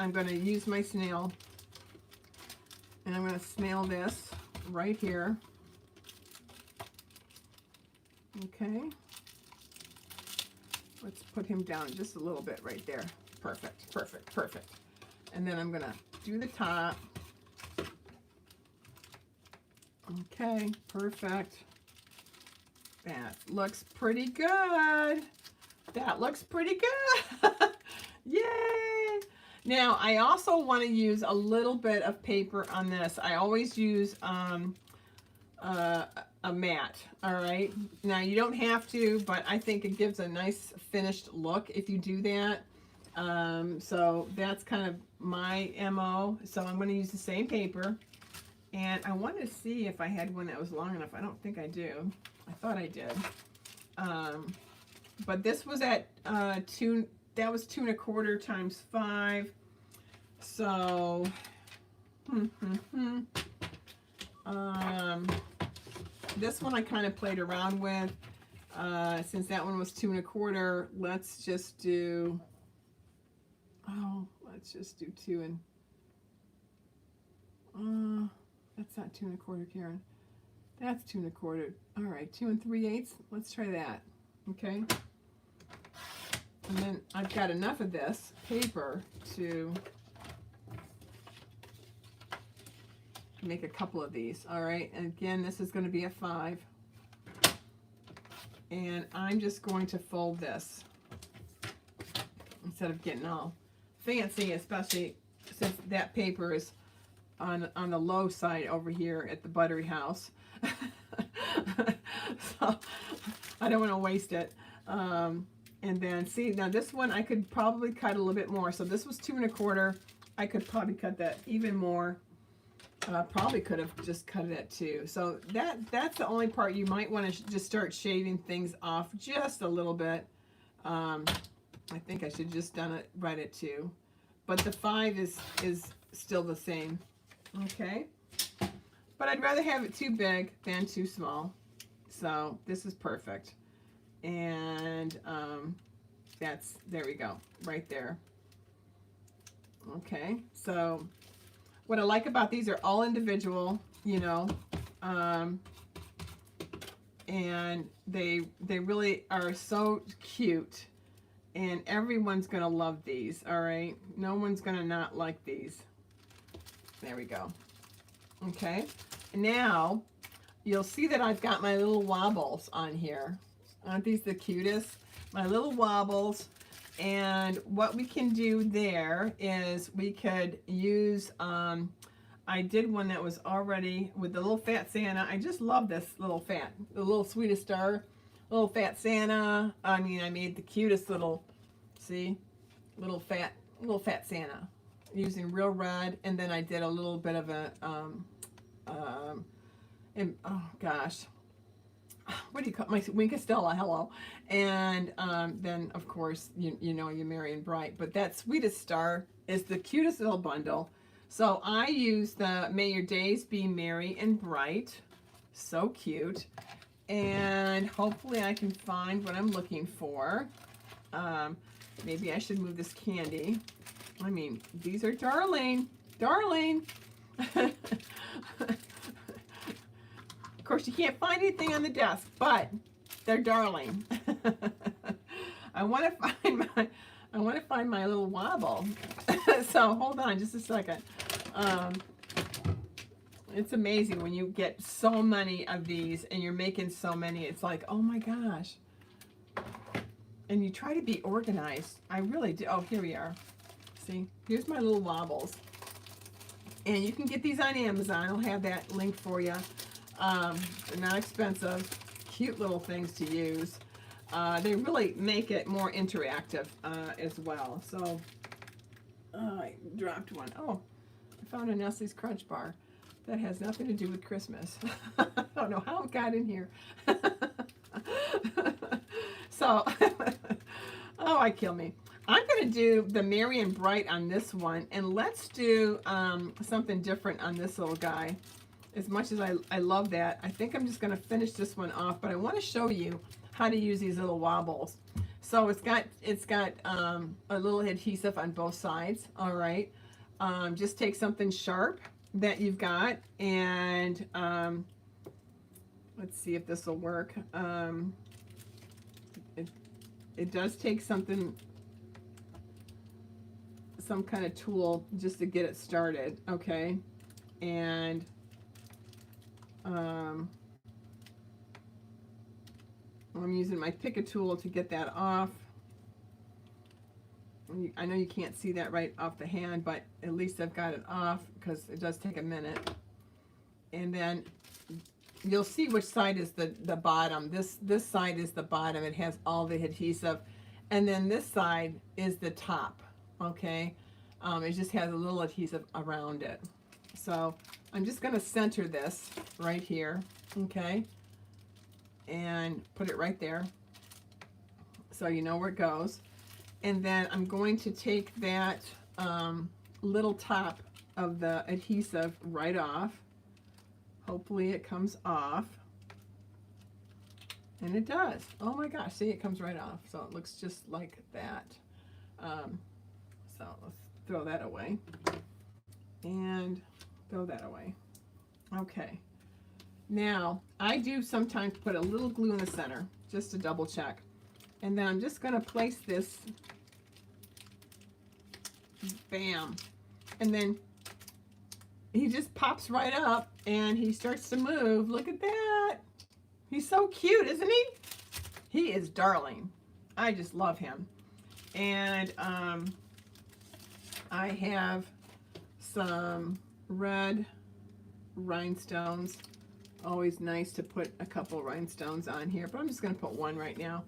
use my snail, and I'm going to snail this right here. Okay. Let's put him down just a little bit right there. Perfect, perfect, perfect. And then I'm going to do the top. Okay, perfect. That looks pretty good. That looks pretty good. Yay! Now, I also want to use a little bit of paper on this. I always use a matte, all right? Now, you don't have to, but I think it gives a nice finished look if you do that. So that's kind of my MO. So I'm going to use the same paper. And I wanted to see if I had one that was long enough. I don't think I do. I thought I did. But this was at that was 2 1/4 times 5. So, this one I kind of played around with. Since that one was 2 1/4, let's just do, let's just do 2 and, that's not 2 1/4, Karen. That's 2 1/4. All right, 2 3/8. Let's try that. Okay. And then I've got enough of this paper to make a couple of these. All right. And again, this is going to be a 5. And I'm just going to fold this instead of getting all fancy, especially since that paper is on the low side over here at the Buttery House. So I don't want to waste it. And then see, now this one I could probably cut a little bit more. So this was 2 1/4. I could probably cut that even more. Probably could have just cut it at 2. So that's the only part you might want to just start shaving things off just a little bit. I think I should just done it right at 2. But the 5 is still the same. Okay, but I'd rather have it too big than too small, so this is perfect. And there we go, right there. Okay, so what I like about these are all individual, you know, and they really are so cute, and everyone's gonna love these. All right, no one's gonna not like these. There we go. Okay, and now you'll see that I've got my little wobbles on here. Aren't these the cutest? My little wobbles. And what we can do there is we could use, I did one that was already with the little fat Santa. I just love this the little sweetest star, little fat Santa. I mean, I made the cutest little, see, little fat Santa. Using real red, and then I did a little bit of a and oh gosh, what do you call my Wink Estella? Hello. And then of course you know you're Merry and Bright, but that Sweetest Star is the cutest little bundle. So I use the May Your Days Be Merry and Bright. So cute. And hopefully I can find what I'm looking for. Maybe I should move this candy. I mean, these are darling. Of course, you can't find anything on the desk, but they're darling. I want to find my little wobble. So hold on just a second. It's amazing when you get so many of these and you're making so many. It's like, oh my gosh. And you try to be organized. I really do. Oh, here we are. See, here's my little wobbles. And you can get these on Amazon. I'll have that link for you. They're not expensive. Cute little things to use. They really make it more interactive as well. So Oh, I dropped one. Oh, I found a Nestle's Crunch Bar. That has nothing to do with Christmas. I don't know how it got in here. So, oh, I kill me. I'm going to do the Merry and Bright on this one, and let's do something different on this little guy. As much as I love that, I think I'm just going to finish this one off, but I want to show you how to use these little wobbles. So it's got a little adhesive on both sides. All right, just take something sharp that you've got, and let's see if this will work. It does take something, some kind of tool just to get it started, okay? And I'm using my pick a tool to get that off. I know you can't see that right off the hand, but at least I've got it off because it does take a minute. And then you'll see which side is the bottom. This side is the bottom. It has all the adhesive. And then this side is the top, okay? It just has a little adhesive around it. So I'm just going to center this right here, okay? And put it right there so you know where it goes. And then I'm going to take that little top of the adhesive right off. Hopefully it comes off. And it does. Oh my gosh, see, it comes right off. So it looks just like that. So let's throw that away. And throw that away. Okay. Now, I do sometimes put a little glue in the center, just to double check. And then I'm just going to place this, bam. And then he just pops right up and he starts to move. Look at that. He's so cute, isn't he? He is darling. I just love him. And I have some red rhinestones. Always nice to put a couple rhinestones on here, but I'm just going to put one right now.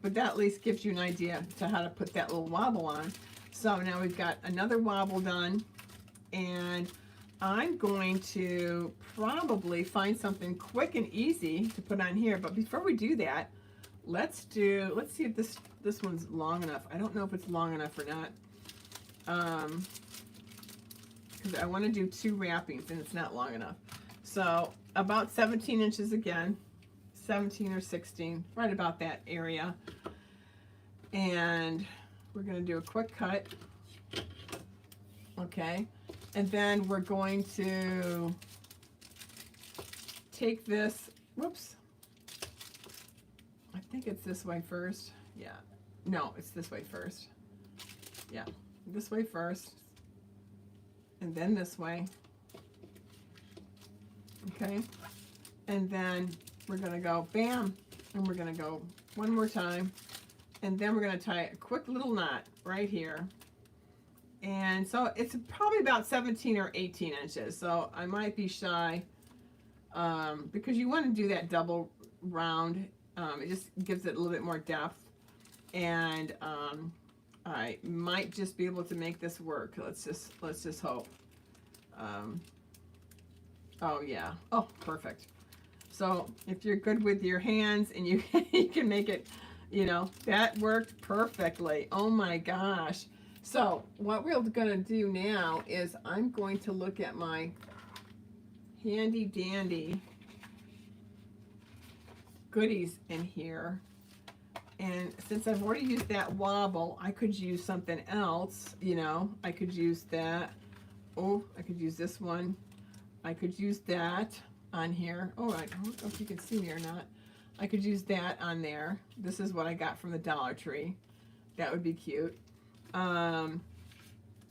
But that at least gives you an idea to how to put that little wobble on. So now we've got another wobble done, and I'm going to probably find something quick and easy to put on here. But before we do that, let's see if this one's long enough. I don't know if it's long enough or not. Because I want to do 2 wrappings and it's not long enough. So about 17 inches again, 17 or 16, right about that area. And we're going to do a quick cut. Okay. And then we're going to take this, whoops. I think it's this way first. Yeah. No, it's this way first. Yeah. This way first. And then this way. Okay. And then we're going to go bam. And we're going to go one more time. And then we're going to tie a quick little knot right here. And so it's probably about 17 or 18 inches. So I might be shy because you want to do that double round. It just gives it a little bit more depth. And I might just be able to make this work. Let's just hope. Oh yeah. Oh, perfect. So if you're good with your hands and you you can make it, you know, that worked perfectly. Oh my gosh. So what we're going to do now is I'm going to look at my handy dandy goodies in here. And since I've already used that wobble, I could use something else, you know. I could use that. Oh, I could use this one. I could use that on here. Oh, I don't know if you can see me or not. I could use that on there. This is what I got from the Dollar Tree. That would be cute. I'm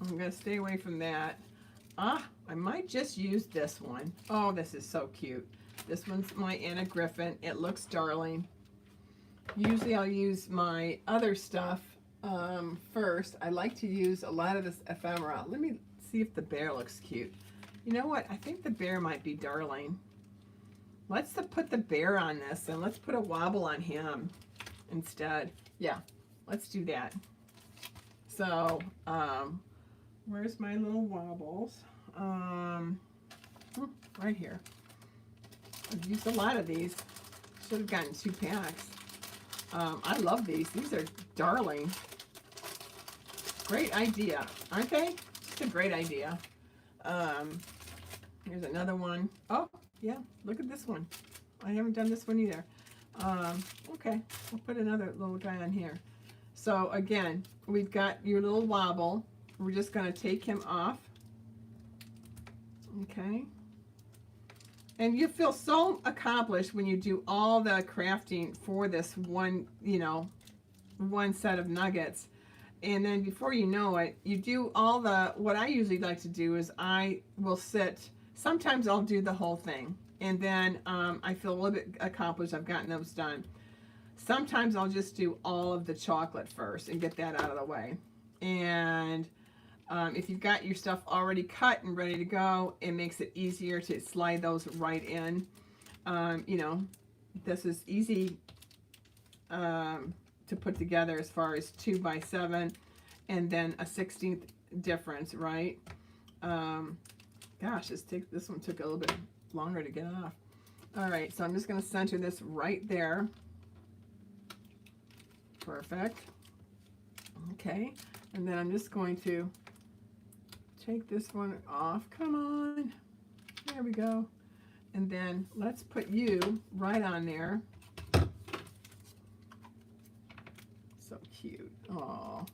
going to stay away from that. I might just use this one. Oh, this is so cute. This one's my Anna Griffin. It looks darling. Usually I'll use my other stuff first. I like to use a lot of this ephemera. Let me see if the bear looks cute. You know what? I think the bear might be darling. Let's put the bear on this and let's put a wobble on him instead. Yeah, let's do that. So Where's my little wobbles? Right here. I've used a lot of these. Should have gotten 2 packs. I love these. These are darling. Great idea, aren't they? Just a great idea. Here's another one. Oh, yeah, look at this one. I haven't done this one either. Okay, we'll put another little guy on here. So again, we've got your little wobble. We're just going to take him off. Okay. And you feel so accomplished when you do all the crafting for this one, you know, one set of nuggets. And then before you know it, you do all the, what I usually like to do is I will sit, sometimes I'll do the whole thing. And then I feel a little bit accomplished. I've gotten those done. Sometimes I'll just do all of the chocolate first and get that out of the way. And if you've got your stuff already cut and ready to go, it makes it easier to slide those right in. You know, this is easy to put together as far as 2 by 7 and then a 1/16 difference, right? Gosh, this one took a little bit longer to get off. All right, so I'm just going to center this right there. Perfect. Okay, and then I'm just going to take this one off. Come on. There we go. And then let's put you right on there. So cute. Oh,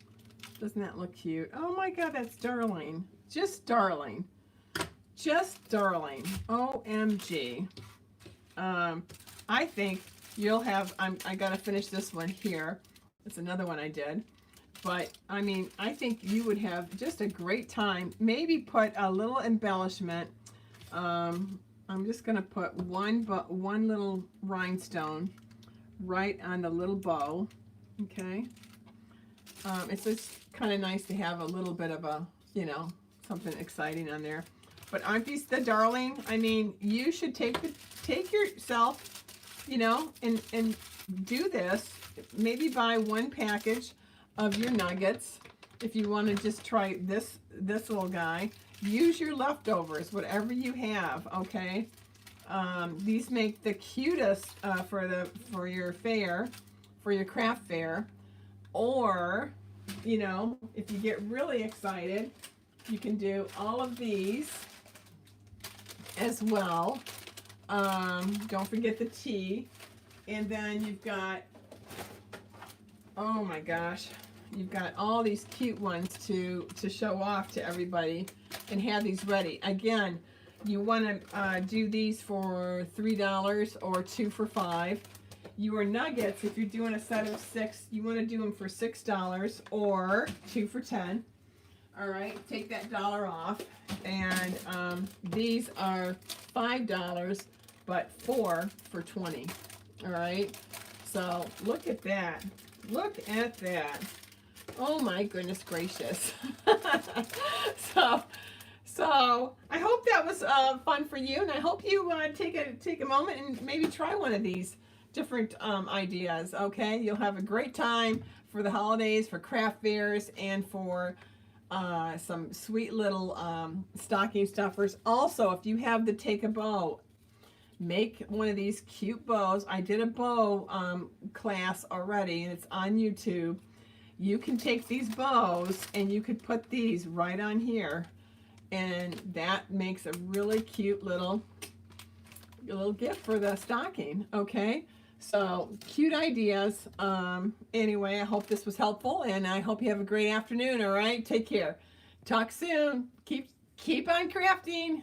doesn't that look cute? Oh my God, that's darling. Just darling. Just darling. OMG. I think you'll have, I gotta finish this one here. It's another one I did. But I mean, I think you would have just a great time. Maybe put a little embellishment. I'm just gonna put one little rhinestone right on the little bow. Okay. It's just kind of nice to have a little bit of a, you know, something exciting on there. But aren't these the darling? I mean, you should take yourself, you know, and do this. Maybe buy 1 package of your nuggets if you want to just try this little guy. Use your leftovers, whatever you have. Okay. These make the cutest for your fair, for your craft fair. Or, you know, if you get really excited, you can do all of these as well. Don't forget the tea. And then you've got, oh my gosh, you've got all these cute ones to show off to everybody and have these ready. Again, you want to do these for $3 or 2 for $5. Your nuggets, if you're doing a set of 6, you want to do them for $6 or 2 for $10. All right, take that $1 off. And these are $5, but 4 for $20. All right, so look at that. Look at that. Oh my goodness gracious. So I hope that was fun for you, and I hope you take a moment and maybe try one of these different ideas. Okay, you'll have a great time for the holidays, for craft fairs, and for some sweet little stocking stuffers. Also, if you have the Take a Bow, make one of these cute bows. I did a bow class already, and it's on YouTube. You can take these bows and you could put these right on here, and that makes a really cute little gift for the stocking. Okay, so cute ideas. Anyway, I hope this was helpful, and I hope you have a great afternoon. All right, take care. Talk soon. Keep on crafting.